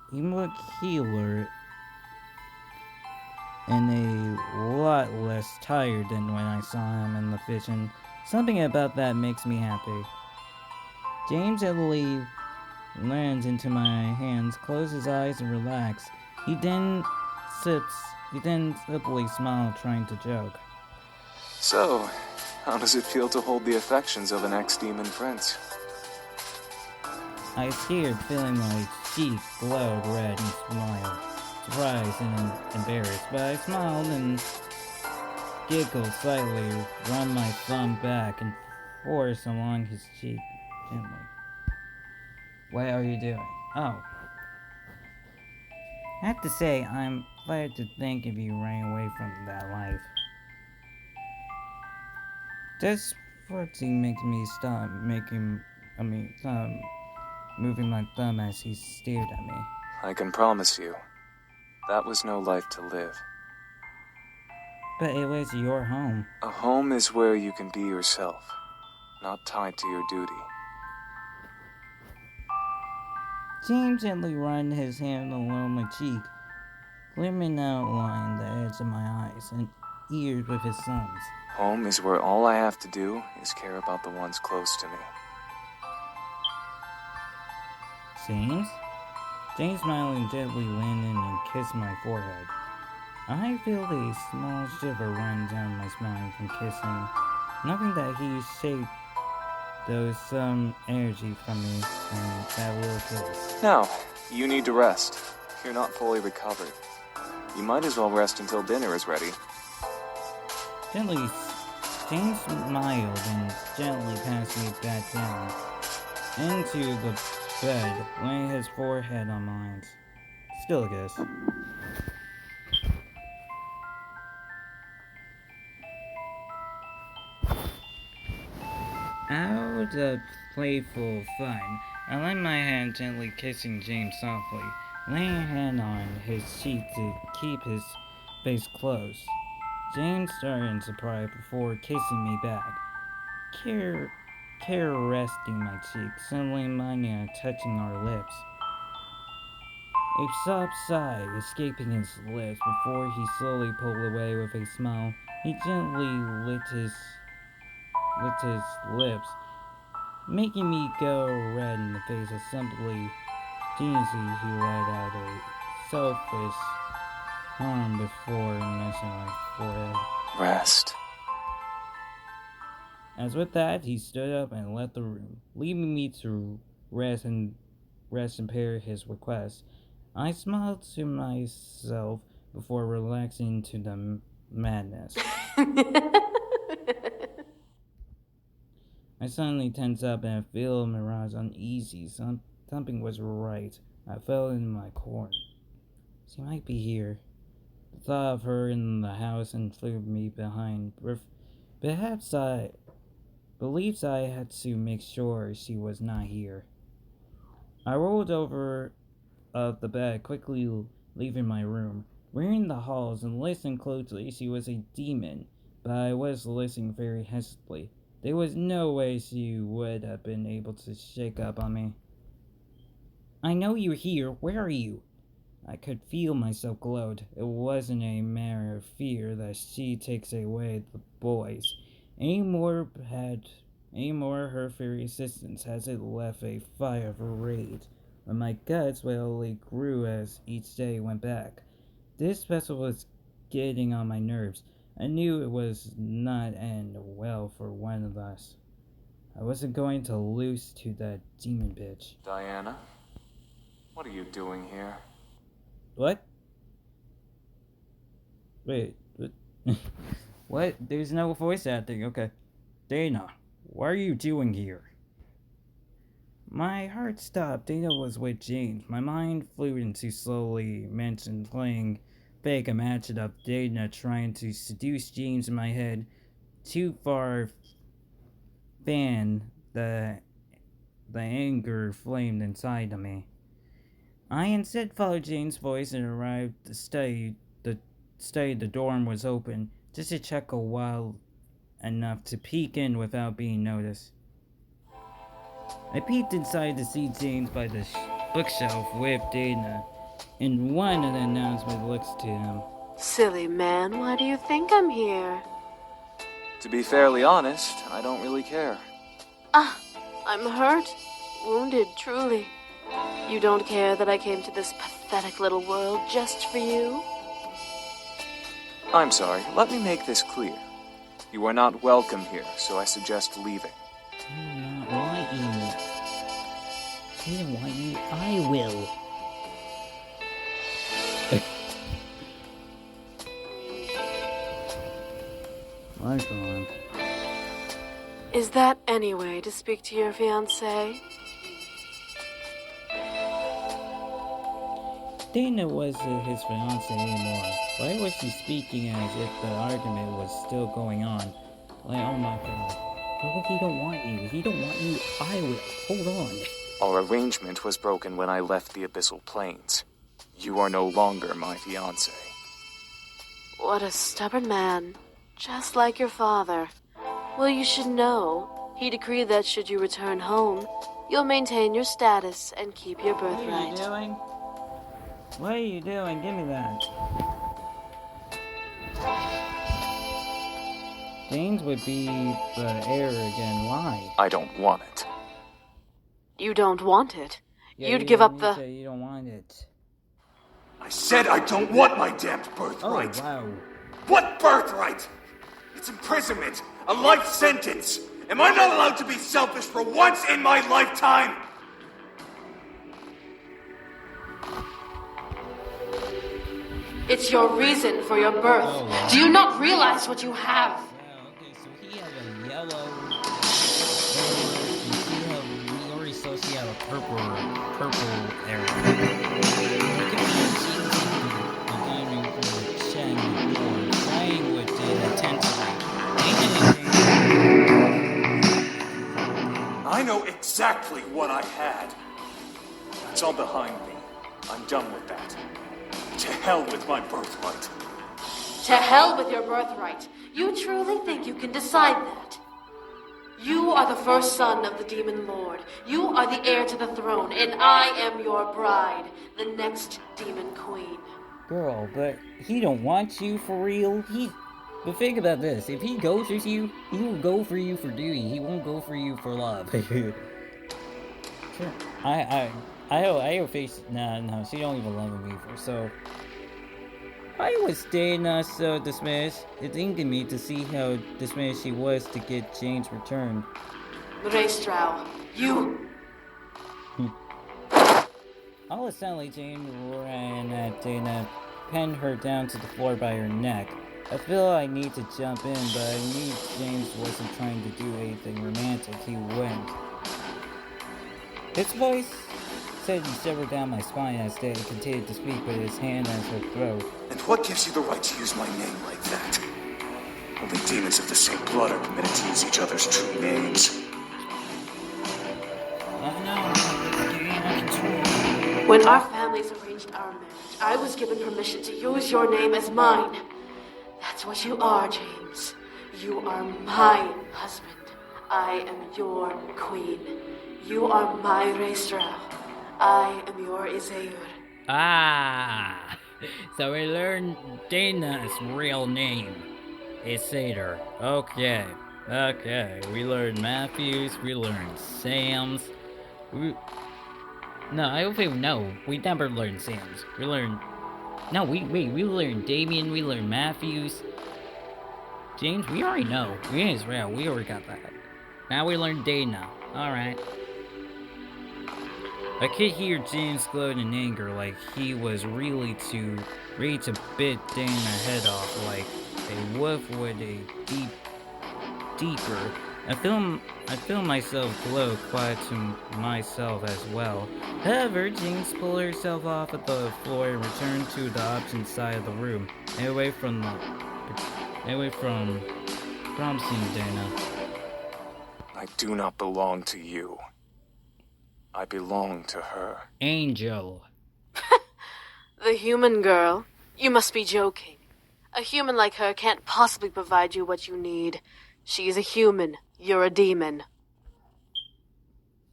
and a lot less tired than when I saw him in the vision. Something about that makes me happy. James heavily leaned into my hands, closed his eyes, and relaxed. He then simply smiled, trying to joke. So, how does it feel to hold the affections of an ex-demon prince? I stared, feeling my cheek glowed red, and smiled, surprised and embarrassed, but I smiled and giggled slightly, run my thumb back and forth along his cheek gently. What are you doing? Oh. I have to say, I'm glad to think if you ran away from that life. This flirting makes me stop moving my thumb as he stared at me. I can promise you, that was no life to live. But it was your home. A home is where you can be yourself, not tied to your duty. James gently ran his hand along my cheek, glimmering outline the edge of my eyes, and ears with his sons. Home is where all I have to do is care about the ones close to me. James? James smiled and gently leaned in and kissed my forehead. I feel a small shiver run down my spine from kissing, knowing that he shaped those some energy from me and that little kiss. Now, you need to rest. You're not fully recovered. You might as well rest until dinner is ready. Gently, James smiled and gently passed me back down into the bed, laying his forehead on mine. Still a kiss. Out of playful fun, I let my hand gently kissing James softly, laying a hand on his cheek to keep his face close. James started in surprise before kissing me back, caressing my cheek, suddenly mine and touching our lips. A soft sigh escaping his lips before he slowly pulled away with a smile. He gently licked his lips, making me go red in the face as simply geniusly he let out a selfish hum before messing my forehead. Rest. As with that, he stood up and left the room, leaving me to rest and pair his request. I smiled to myself before relaxing to the madness. I suddenly tensed up and I feel Mirage uneasy. Something was right. I fell in my corner. She might be here. The thought of her in the house and flew me behind. Perhaps I believed I had to make sure she was not here. I rolled over of the bed, quickly leaving my room. Wearing the halls and listened closely, she was a demon, but I was listening very hesitantly. There was no way she would have been able to shake up on me. I know you're here. Where are you? I could feel myself glowed. It wasn't a matter of fear that she takes away the boys. Any more her very existence has it left a fire of rage. But my guts slowly grew as each day went back. This vessel was getting on my nerves. I knew it was not end well for one of us. I wasn't going to lose to that demon bitch. Diana? What are you doing here? What? Wait, what? What? There's no voice acting, okay. Dana, what are you doing here? My heart stopped. Dana was with James. My mind flew into slowly mentioned playing fake imagine of Dana trying to seduce James in my head. Too far fan the anger flamed inside of me. I instead followed James' voice and arrived at the study. The dorm was open, just to check a while enough to peek in without being noticed. I peeked inside to see James by the bookshelf with Dana, and one of the announcement looks to him. Silly man, why do you think I'm here? To be fairly honest, I don't really care. I'm hurt, wounded, truly. You don't care that I came to this pathetic little world just for you? I'm sorry, let me make this clear. You are not welcome here, so I suggest leaving. I don't want you. I don't want you. I will. My God. Is that any way to speak to your fiancé? Dana wasn't his fiancée anymore. Why was he speaking as if the argument was still going on? Like, oh my God. Oh, he don't want you. He don't want you. I will. Hold on. Our arrangement was broken when I left the Abyssal Plains. You are no longer my fiancé. What a stubborn man. Just like your father. Well, you should know. He decreed that should you return home, you'll maintain your status and keep your birthright. What are you doing? What are you doing? Give me that. James would be the heir again. Why? I don't want it. You don't want it. Yeah, You'd give up you the... say you don't want it. I said I don't want my damned birthright. Oh, wow. What birthright? It's imprisonment. A life sentence. Am I not allowed to be selfish for once in my lifetime? It's your reason for your birth. Oh, wow. Do you not realize what you have? Yeah, okay, so he had a yellow and we already saw he had a purple arrow. Playing with it intensely. I know exactly what I had. That's all behind me. I'm done with that. To hell with my birthright. To hell with your birthright. You truly think you can decide that? You are the first son of the Demon Lord. You are the heir to the throne, and I am your bride, the next Demon Queen. Girl, but he don't want you for real. But think about this. If he goes with you, he will go for you for duty. He won't go for you for love. Sure. I face no, she don't even love me for so. Why was Dana so dismissed? It angered me to see how dismissed she was to get Jane's return. Raestrow, you... All of a sudden, Jane ran at Dana, pinned her down to the floor by her neck. I feel I need to jump in, but I knew James wasn't trying to do anything romantic. He wouldn't. His voice said he shivered down my spine as Dana continued to speak with his hand at her throat. And what gives you the right to use my name like that? Only demons of the same blood are permitted to use each other's true names. When our families arranged our marriage, I was given permission to use your name as mine. That's what you are, James. You are my husband. I am your queen. You are my Raestrow. I am your Izeur. Ah, so we learned Dana's real name is Seder. Okay. We learned Matthews. We learned Sam's. No, I don't think we never learned Sam's. We learned. No, we learned Damien. We learned Matthews. James, we already know. We in Israel. We already got that. Now we learned Dana. All right. I could hear James gloat in anger, like he was ready to bit Dana's head off, like a wolf would a deeper. I feel myself glow quiet to myself as well. However, James pulled herself off of the floor and returned to the opposite side of the room, away from promising Dana. I do not belong to you. I belong to her. Angel. The human girl? You must be joking. A human like her can't possibly provide you what you need. She's a human. You're a demon.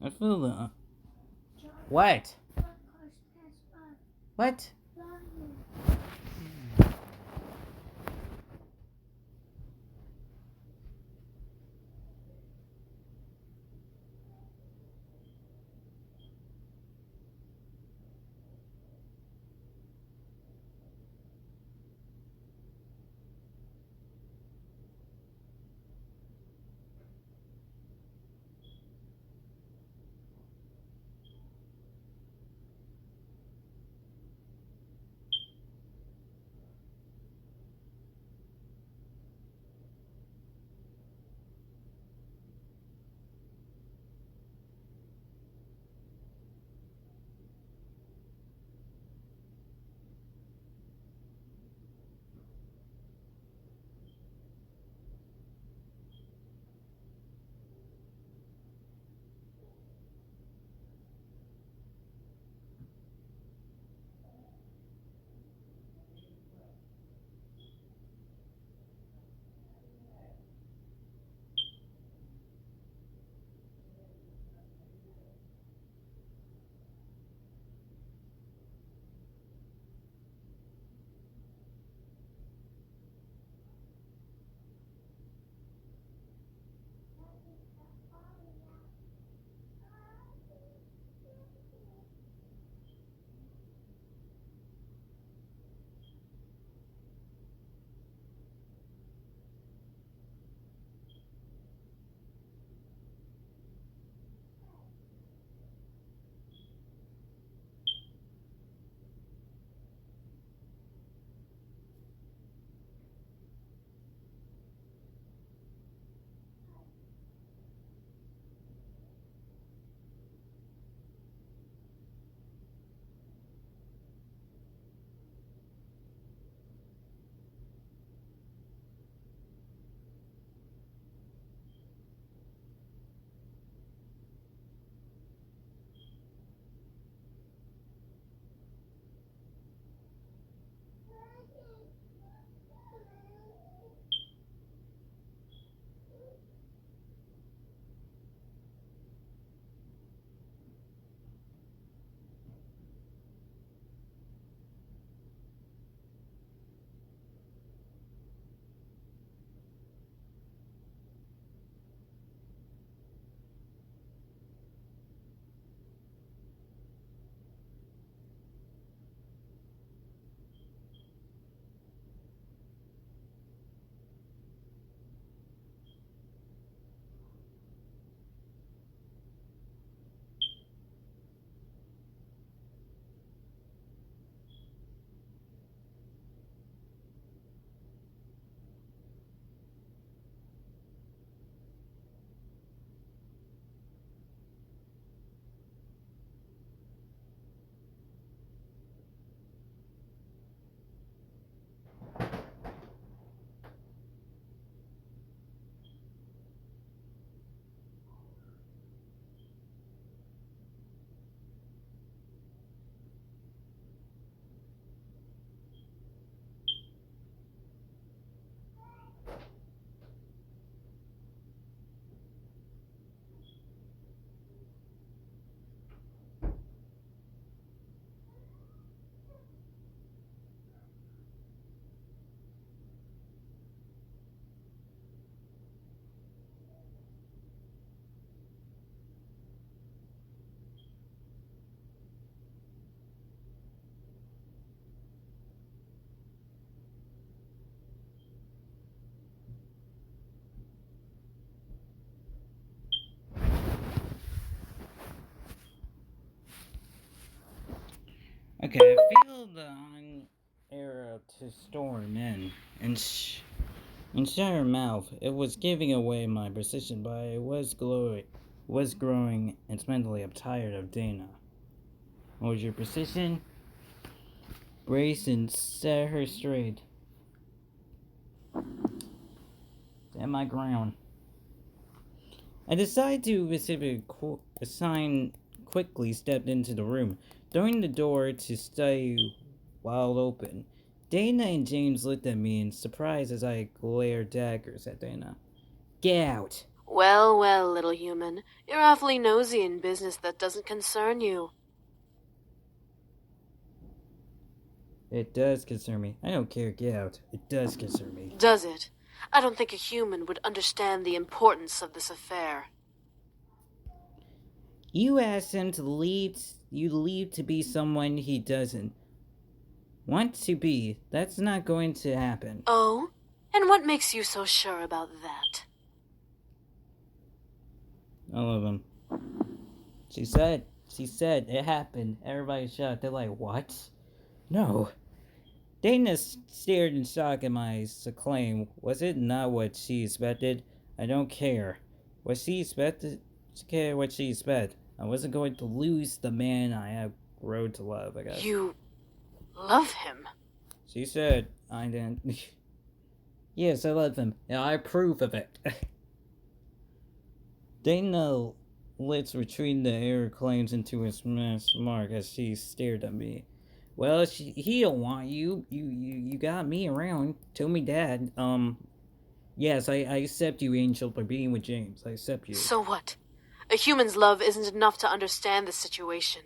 I feel that. What? What? Okay, I feel the era to storm in and shut her mouth. It was giving away my position, but I was growing and mentally I'm tired of Dana. Hold your position, brace and set her straight. Stand my ground. I decided to receive a sign, quickly stepped into the room, throwing the door to stay wide open. Dana and James looked at me in surprise as I glared daggers at Dana. Get out! Well, well, little human. You're awfully nosy in business that doesn't concern you. It does concern me. I don't care, get out. It does concern me. Does it? I don't think a human would understand the importance of this affair. You asked him to leave to be someone he doesn't want to be. That's not going to happen. Oh? And what makes you so sure about that? All of them. She said it happened. Everybody shut. They're like, what? No. Dana stared in shock at my claim. Was it not what she expected? I don't care. What she expected? She cared what she expected. I wasn't going to lose the man I have grown to love, I guess. You love him? She said I didn't. Yes, I love him. And I approve of it. Dana lips retreating the air claims into his mark as she stared at me. Well, he don't want you. You got me around. Told me dad. Yes, I accept you, Angel, for being with James. I accept you. So what? A human's love isn't enough to understand the situation.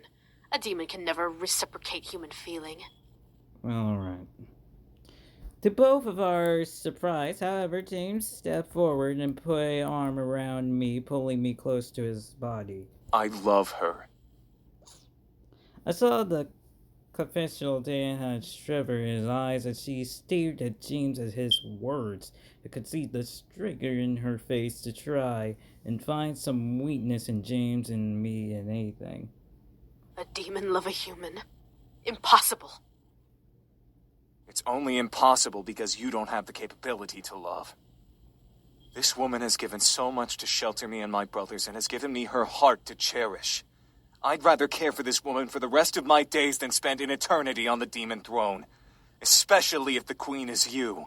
A demon can never reciprocate human feeling. Alright. To both of our surprise, however, James stepped forward and put an arm around me, pulling me close to his body. I love her. I saw the confessional Dan shiver in his eyes as she stared at James at his words. I could see the trigger in her face to try and find some weakness in James and me and anything. A demon love a human? Impossible. It's only impossible because you don't have the capability to love. This woman has given so much to shelter me and my brothers and has given me her heart to cherish. I'd rather care for this woman for the rest of my days than spend an eternity on the demon throne. Especially if the queen is you.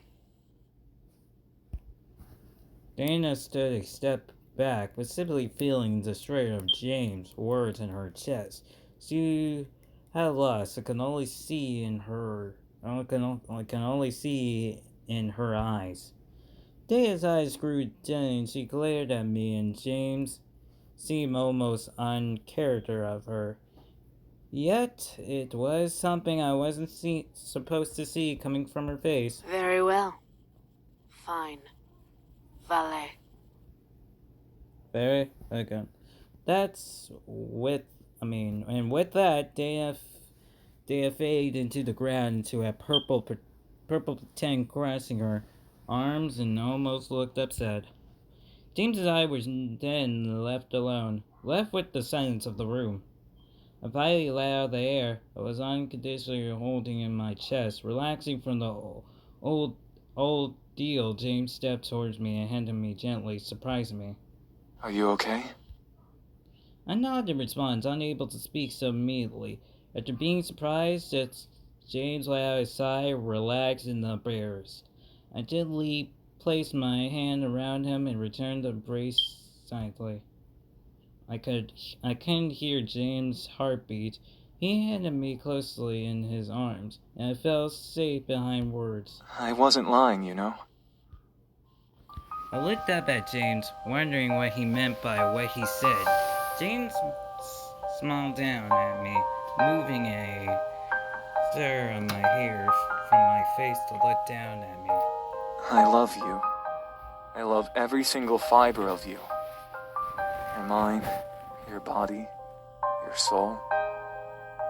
Dana stood a step back, visibly feeling the strain of James' words in her chest. She had lost. I can only see in her eyes. Dana's eyes grew dim. She glared at me, and James seemed almost uncharacter of her. Yet it was something I wasn't supposed to see coming from her face. Very well. Fine. Valet. Very okay. And with that, Dana faded into the ground into a purple pretend crossing her arms and almost looked upset. James and I were then left alone, left with the silence of the room. I finally let out the air. I was unconditionally holding in my chest, relaxing from the old deal. James stepped towards me and handed me gently, surprising me. Are you okay? I nodded in response, unable to speak so immediately. After being surprised, James let out a sigh, relaxed in the embarrassed. I gently placed my hand around him and returned the embrace silently. I couldn't hear James' heartbeat. He handed me closely in his arms, and I felt safe behind words. I wasn't lying, you know. I looked up at James, wondering what he meant by what he said. James smiled down at me, moving a stir on my hair from my face to look down at me. I love you. I love every single fiber of you. Your mind, your body, your soul.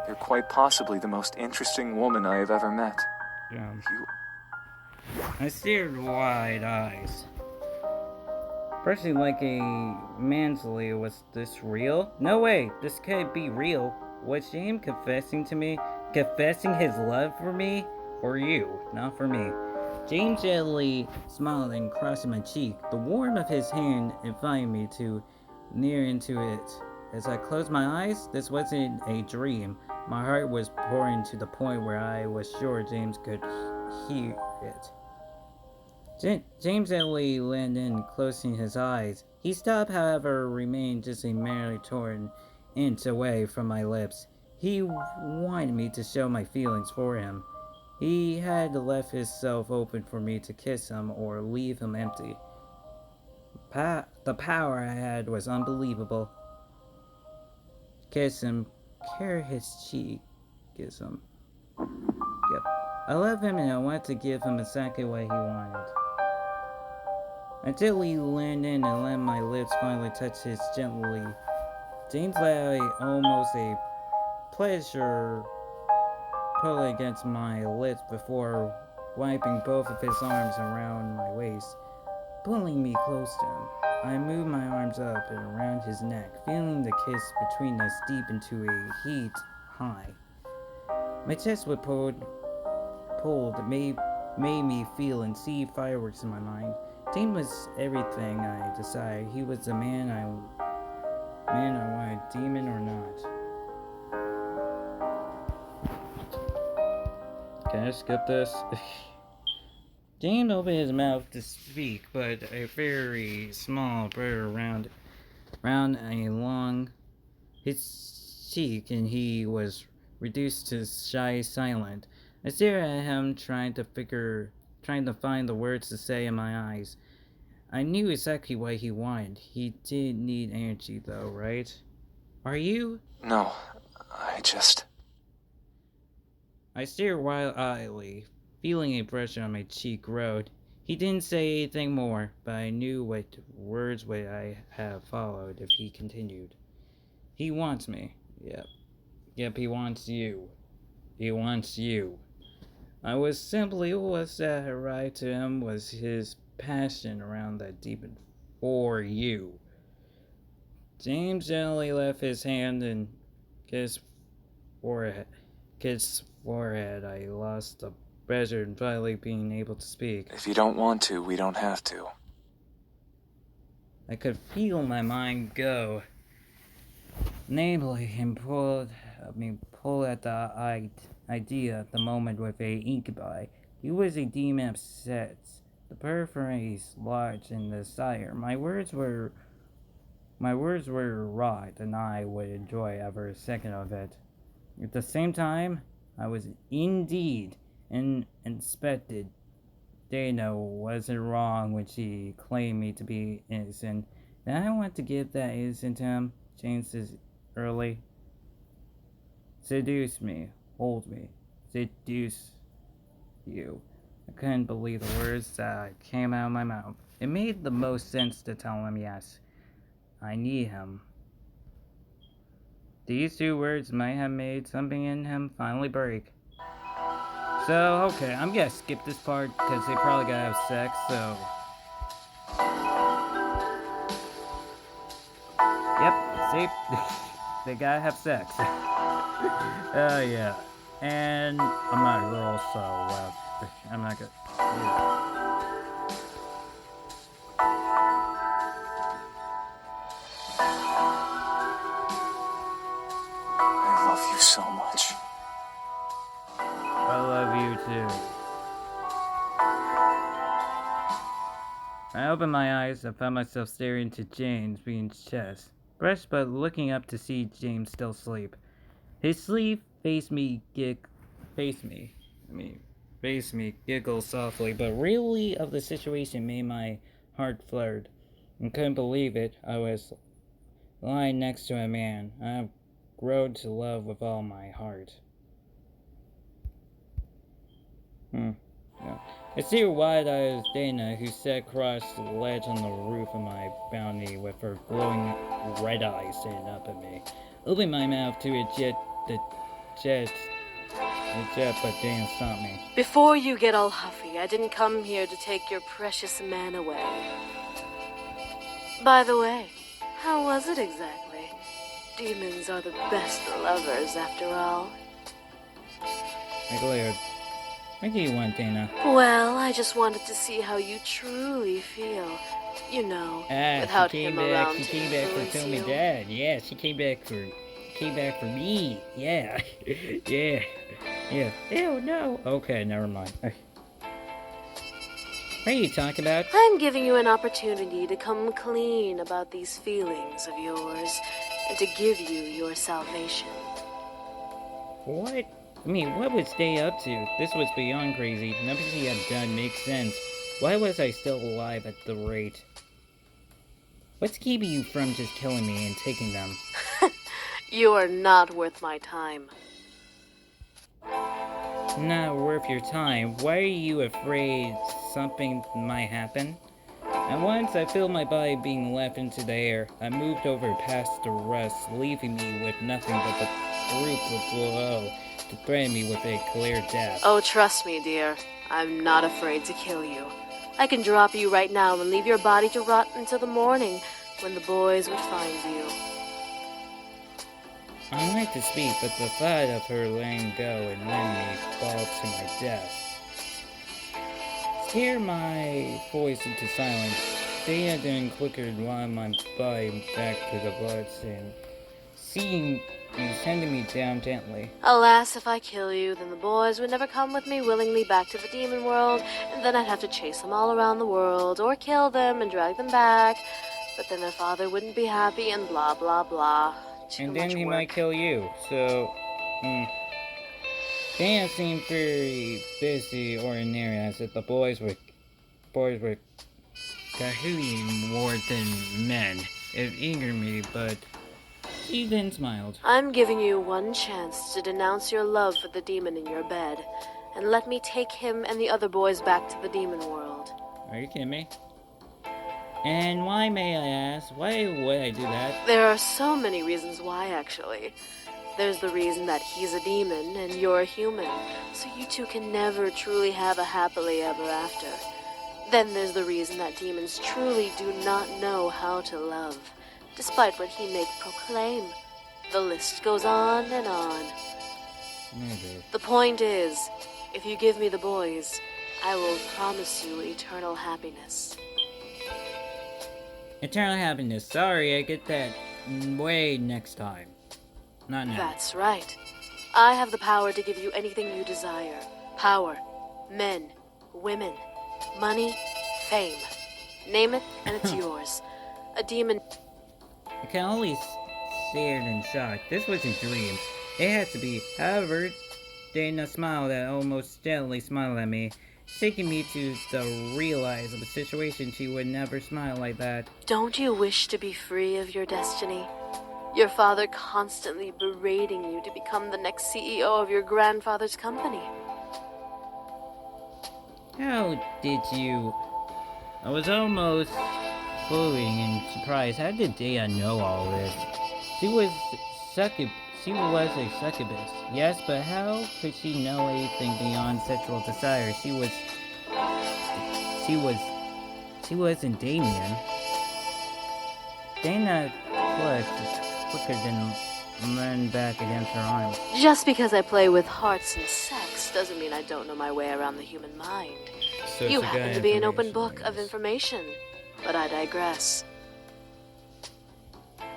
You're quite possibly the most interesting woman I have ever met. Yeah. I stared wide eyes. Personally, like a mansley, was this real? No way, this can't be real. Was James confessing to me? confessing his love for me? For you, not for me. James gently smiled and crossed my cheek. The warmth of his hand invited me to near into it. As I closed my eyes, this wasn't a dream. My heart was pouring to the point where I was sure James could hear it. James gently leaned in, closing his eyes. He stopped, however, remained just a merely torn inch away from my lips. He wanted me to show my feelings for him. He had left himself open for me to kiss him or leave him empty. The power I had was unbelievable. Kiss him, caress his cheek, kiss him. Yep. I love him and I wanted to give him exactly what he wanted. Until he leaned in and let my lips finally touch his gently. James let almost a pleasure pull against my lips before wiping both of his arms around my waist, pulling me close to him. I moved my arms up and around his neck, feeling the kiss between us deep into a heat high. My chest was pulled, made me feel and see fireworks in my mind. James was everything I desired. He was the man I wanted, demon or not. Can I skip this? James opened his mouth to speak, but a very small burr round along his cheek, and he was reduced to shy silent. I stared at him, trying to find the words to say in my eyes. I knew exactly what he wanted. He did need energy, though, right? Are you? No, I stared wide-eyedly, feeling a pressure on my cheek grow. He didn't say anything more, but I knew what words would I have followed if he continued. He wants me. Yep, he wants you. He wants you. I was simply was that right to him was his passion around that deepened for you. James gently left his hand and kissed forehead. I lost the pleasure in finally being able to speak. If you don't want to, we don't have to. I could feel my mind go. Namely, him pull at the idea at the moment with a incubi. He was a demon of sets. The paraphrase large in desire. My words were wrought, and I would enjoy every second of it. At the same time, I was indeed inspected. Dana wasn't wrong when she claimed me to be innocent. And I want to give that innocent to him. James says early. Seduce me. Hold me. Seduce you. I couldn't believe the words that came out of my mouth. It made the most sense to tell him yes. I need him. These two words might have made something in him finally break. So, okay, I'm gonna skip this part because they probably gotta have sex, so. Yep, see? They gotta have sex. Yeah. And I'm not a girl, so, I'm not gonna. Yeah. I love you so much. I love you too. I opened my eyes and found myself staring into James being chest. Brushed but looking up to see James still asleep. His sleeve faced me, giggle softly, but really of the situation made my heart flutter. I couldn't believe it. I was lying next to a man I have grown to love with all my heart. Yeah. I see her wide-eyed Dana, who sat across the ledge on the roof of my balcony with her glowing red eyes staring up at me. Opened my mouth to eject, but Dana stopped me. Before you get all huffy, I didn't come here to take your precious man away. By the way, how was it exactly? Demons are the best lovers, after all. I glared. What do you want, Dana? Well, I just wanted to see how you truly feel. You know, without him around She to came back for influence Tell Me you. Dad. Yeah, she came back for me. Yeah. Yeah. Yeah. Ew, no. Okay, never mind. What are you talking about? I'm giving you an opportunity to come clean about these feelings of yours and to give you your salvation. What? I mean, what was Day up to? This was beyond crazy. Nothing he had done makes sense. Why was I still alive at the rate? What's keeping you from just killing me and taking them? You are not worth my time. Not worth your time. Why are you afraid something might happen? At once, I feel my body being left into the air. I moved over past the rest, leaving me with nothing but the group below to threaten me with a clear death. Oh, trust me, dear. I'm not afraid to kill you. I can drop you right now and leave your body to rot until the morning when the boys would find you. I'd like to speak, but the thought of her letting go and letting me fall to my death scared my voice into silence. Dana then quicker wound my body back to the bloodstream, seeing me sending me down gently. Alas, if I kill you, then the boys would never come with me willingly back to the demon world, and then I'd have to chase them all around the world, or kill them and drag them back. But then their father wouldn't be happy, and blah blah blah. And then he might kill you, so... Dana seemed very busy ordinary, as if the boys were cahooting more than men. It angered me, but he then smiled. I'm giving you one chance to denounce your love for the demon in your bed, and let me take him and the other boys back to the demon world. Are you kidding me? And why, may I ask, why would I do that? There are so many reasons why, actually. There's the reason that he's a demon and you're a human, so you two can never truly have a happily ever after. Then there's the reason that demons truly do not know how to love, despite what he may proclaim. The list goes on and on. Maybe. The point is, if you give me the boys, I will promise you eternal happiness. Eternal happiness. Sorry, I get that way next time. Not now. That's right. I have the power to give you anything you desire. Power, men, women, money, fame. Name it, and it's yours. A demon... I can only stared in shock. This was a dream. It had to be. However, Dana smiled and almost steadily smiled at me, taking me to the realize of a situation she would never smile like that. Don't you wish to be free of your destiny? Your father constantly berating you to become the next CEO of your grandfather's company. How did you... I was almost glowing in surprise. How did Dana know all this? She was a succubus. Yes, but how could she know anything beyond sexual desire? She wasn't Damien. Dana clutched quicker than learn back against her arms. Just because I play with hearts and sex doesn't mean I don't know my way around the human mind. So You happen to be an open book of information, but I digress.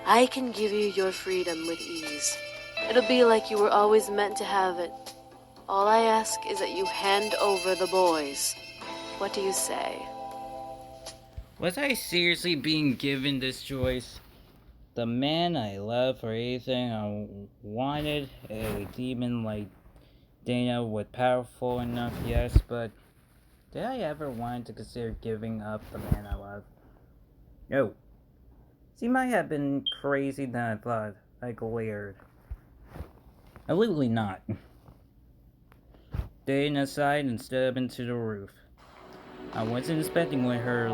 I can give you your freedom with ease. It'll be like you were always meant to have it. All I ask is that you hand over the boys. What do you say? Was I seriously being given this choice? The man I love for anything I wanted, a demon like Dana was powerful enough, yes, but did I ever want to consider giving up the man I love? No. She might have been crazy than I thought. I glared. Absolutely not. Dana sighed and stood up into the roof. I wasn't expecting her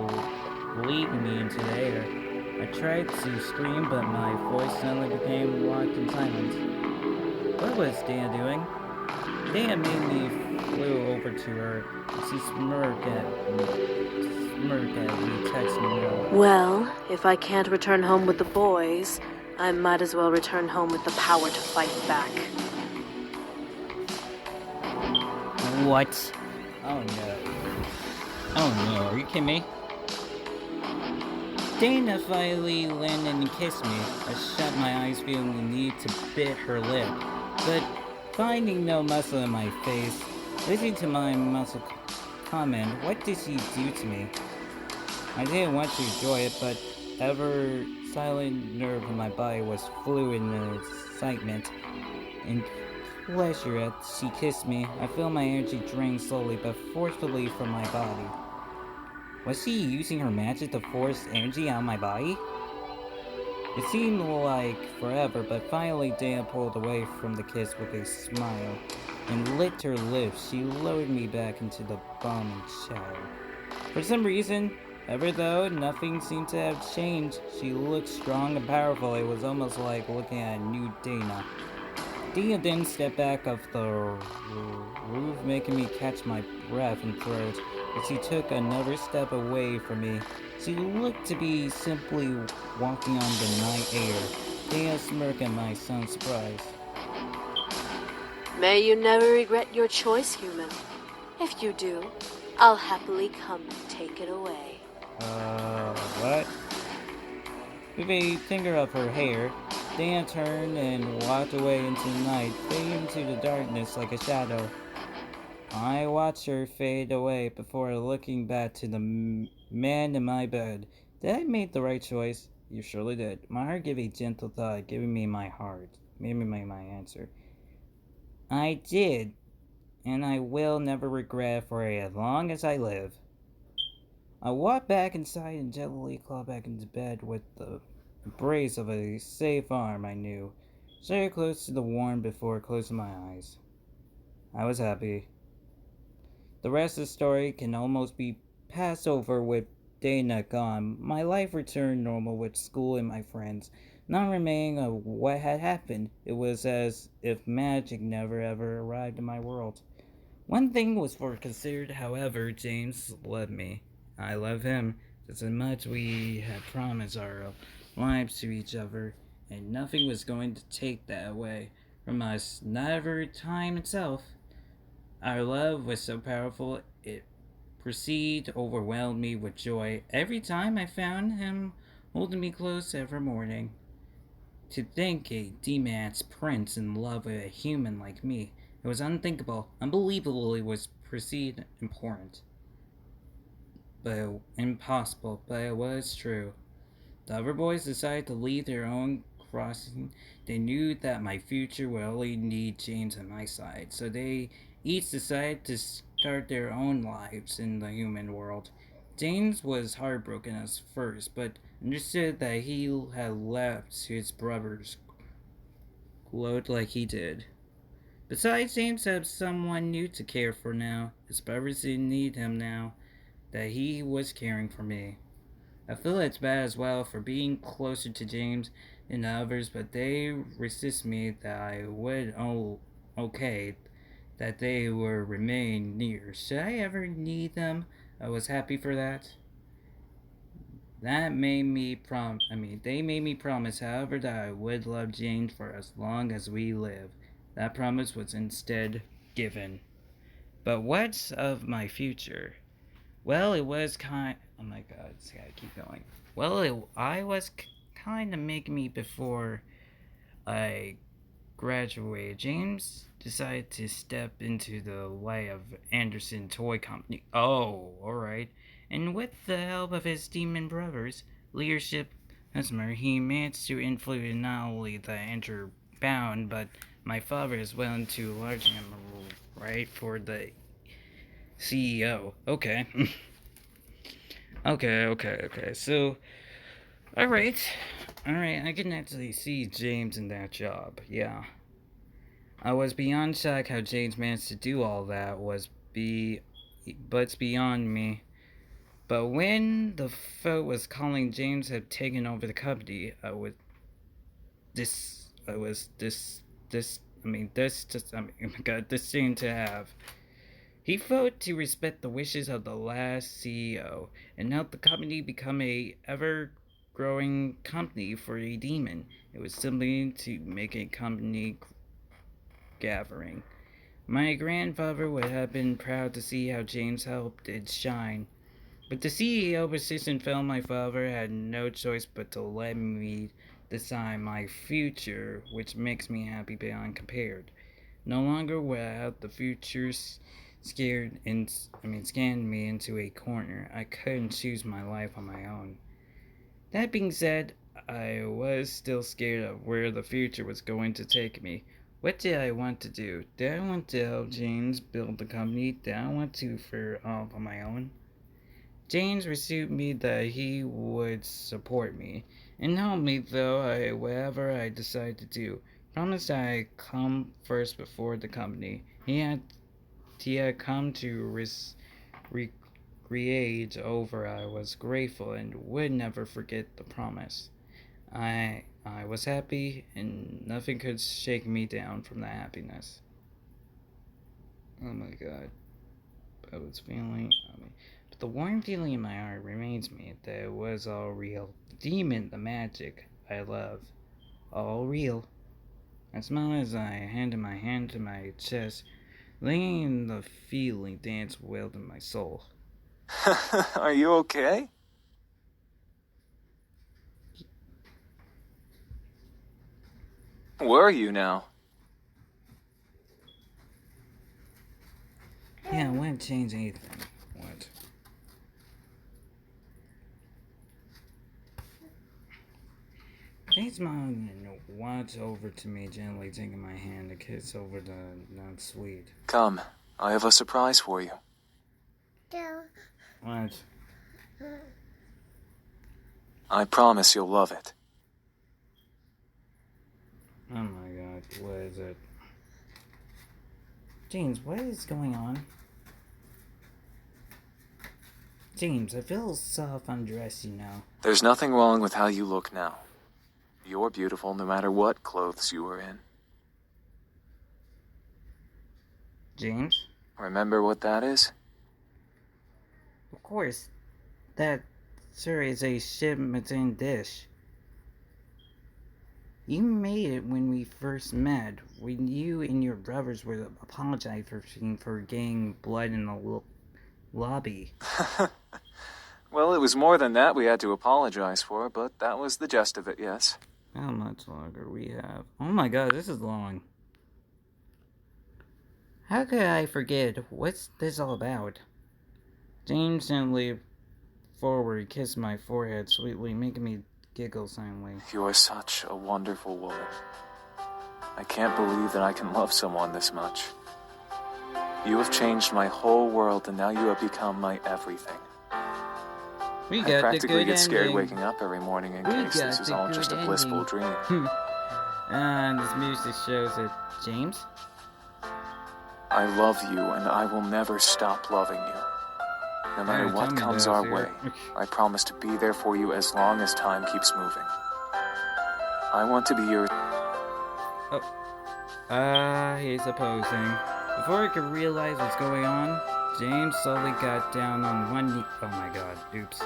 leading me into the air. I tried to scream, but my voice suddenly became locked in silence. What was Dana doing? Dana made me flew over to her, and she smirked at me, texting me. Well, if I can't return home with the boys, I might as well return home with the power to fight back. What? Oh no. Oh no, are you kidding me? Dana finally landed and kissed me. I shut my eyes, feeling the need to bit her lip, but finding no muscle in my face, listening to my muscle comment, what did she do to me? I didn't want to enjoy it, but ever silent nerve in my body was fluid in excitement and pleasure as she kissed me. I feel my energy drain slowly but forcefully from my body. Was she using her magic to force energy out of my body? It seemed like forever, but finally Dana pulled away from the kiss with a smile and licked her lips. She lowered me back into the balmy shadow. For some reason, ever though nothing seemed to have changed, she looked strong and powerful. It was almost like looking at a new Dana. Dana then stepped back off the roof, making me catch my breath and throat as she took another step away from me. She looked to be simply walking on the night air. Dana smirked at my son's surprise. May you never regret your choice, human. If you do, I'll happily come and take it away. What? With a finger up her hair, Dana turned and walked away into the night, fading into the darkness like a shadow. I watched her fade away before looking back to the man in my bed. Did I make the right choice? You surely did. My heart gave a gentle thud, giving me my heart. Made me my answer. I did, and I will never regret for as long as I live. I walked back inside and gently clawed back into bed with the embrace of a safe arm I knew. Stayed close to the warmth before closing my eyes. I was happy. The rest of the story can almost be passed over with Dana gone. My life returned normal with school and my friends. Not remaining of what had happened. It was as if magic never ever arrived in my world. One thing was for considered, however, James loved me. I love him just as much we had promised our lives to each other, and nothing was going to take that away from us, never time itself. Our love was so powerful it proceeded overwhelmed me with joy every time I found him holding me close every morning. To think a demons prince in love with a human like me, it was unthinkable, unbelievable. It was proceed important, but impossible. But it was true. The other boys decided to leave their own crossing. They knew that my future would only need James on my side, so they each decided to start their own lives in the human world. James was heartbroken at first, but understood that he had left his brothers glowed like he did. Besides, James had someone new to care for now. His brothers didn't need him now that he was caring for me. I feel it's bad as well for being closer to James than the others, but they resist me that I would okay that they would remain near. Should I ever need them? I was happy for that. That made me they made me promise, however, that I would love James for as long as we live. That promise was instead given. But what's of my future? Well, it was oh my god, it's gotta keep going. Well, I was kind of making me before I graduated. James decided to step into the light of Anderson Toy Company. Oh, alright. And with the help of his demon brothers, leadership, customer, he managed to influence not only the bound, but my father as well into large him right for the CEO. Okay. Okay. So, alright. Alright, I can actually see James in that job. Yeah. I was beyond shocked how James managed to do all that but it's beyond me. But when the vote was calling James had taken over the company, oh my god, this seemed to have. He voted to respect the wishes of the last CEO and help the company become a ever-growing company for a demon. It was simply to make a company gathering. My grandfather would have been proud to see how James helped it shine. But the CEO position felt my father had no choice but to let me decide my future, which makes me happy beyond compared. No longer without the future scanned me into a corner. I couldn't choose my life on my own. That being said, I was still scared of where the future was going to take me. What did I want to do? Did I want to help James build the company? Did I want to figure off on my own? James assured me that he would support me and help me though whatever I decided to do. Promised I'd come first before the company. He had come to recreate over. I was grateful and would never forget the promise. I was happy and nothing could shake me down from that happiness. Oh my god. I was feeling but the warm feeling in my heart reminds me that it was all real. The demon, the magic I love. All real. I smiled as I handed my hand to my chest, letting the feeling dance wild in my soul. Are you okay? Where are you now? Yeah, I wouldn't change anything. What? James smiled and walked over to me, gently taking my hand to kiss over the not sweet. Come, I have a surprise for you. What? I promise you'll love it. Oh my god, what is it? James, what is going on? James, I feel soft undressed, you know. There's nothing wrong with how you look now. You're beautiful no matter what clothes you are in. James? Remember what that is? Of course. That, sir, is a shipment dish. You made it when we first met, when you and your brothers would apologize for getting blood in the lobby. Well, it was more than that we had to apologize for, but that was the gist of it, yes. How much longer we have? Oh my god, this is long. How could I forget? What's this all about? James gently forward kissed my forehead sweetly, making me giggle silently. You are such a wonderful woman. I can't believe that I can love someone this much. You have changed my whole world, and now you have become my everything. I practically get scared waking up every morning in case this is all just a blissful dream. And this music shows it. James? I love you, and I will never stop loving you. No matter what comes our way, I promise to be there for you as long as time keeps moving. I want to be your... He's opposing. Before I could realize what's going on, James slowly got down on one knee. Oh my god, oops.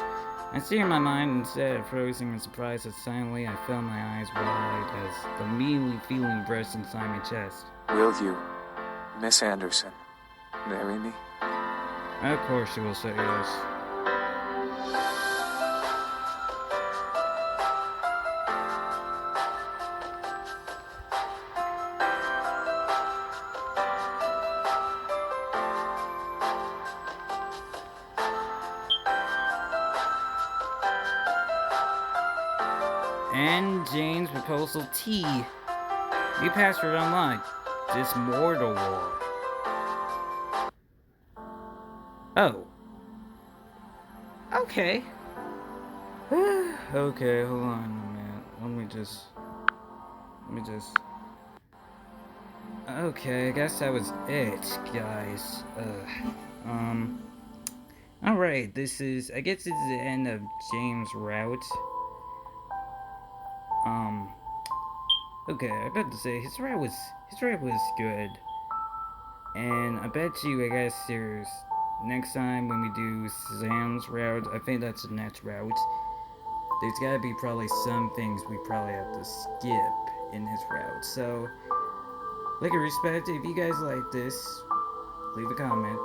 I see in my mind, instead of frozen in surprise, as silently I felt my eyes wide as the immediately feeling burst inside my chest. Will you, Miss Anderson, marry me? Of course she will say yes. And James' proposal T. You passed it online. This mortal war. Oh. Okay. Okay, hold on a minute. Let me just... Okay, I guess that was it, guys. Alright, I guess this is the end of James' route. Okay, I bet to say his route was good. And I bet you, I guess there's next time when we do Sam's route, I think that's the next route. There's gotta be probably some things we probably have to skip in his route. So Like and respect, if you guys like this, leave a comment,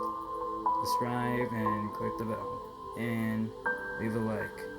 subscribe, and click the bell, and leave a like.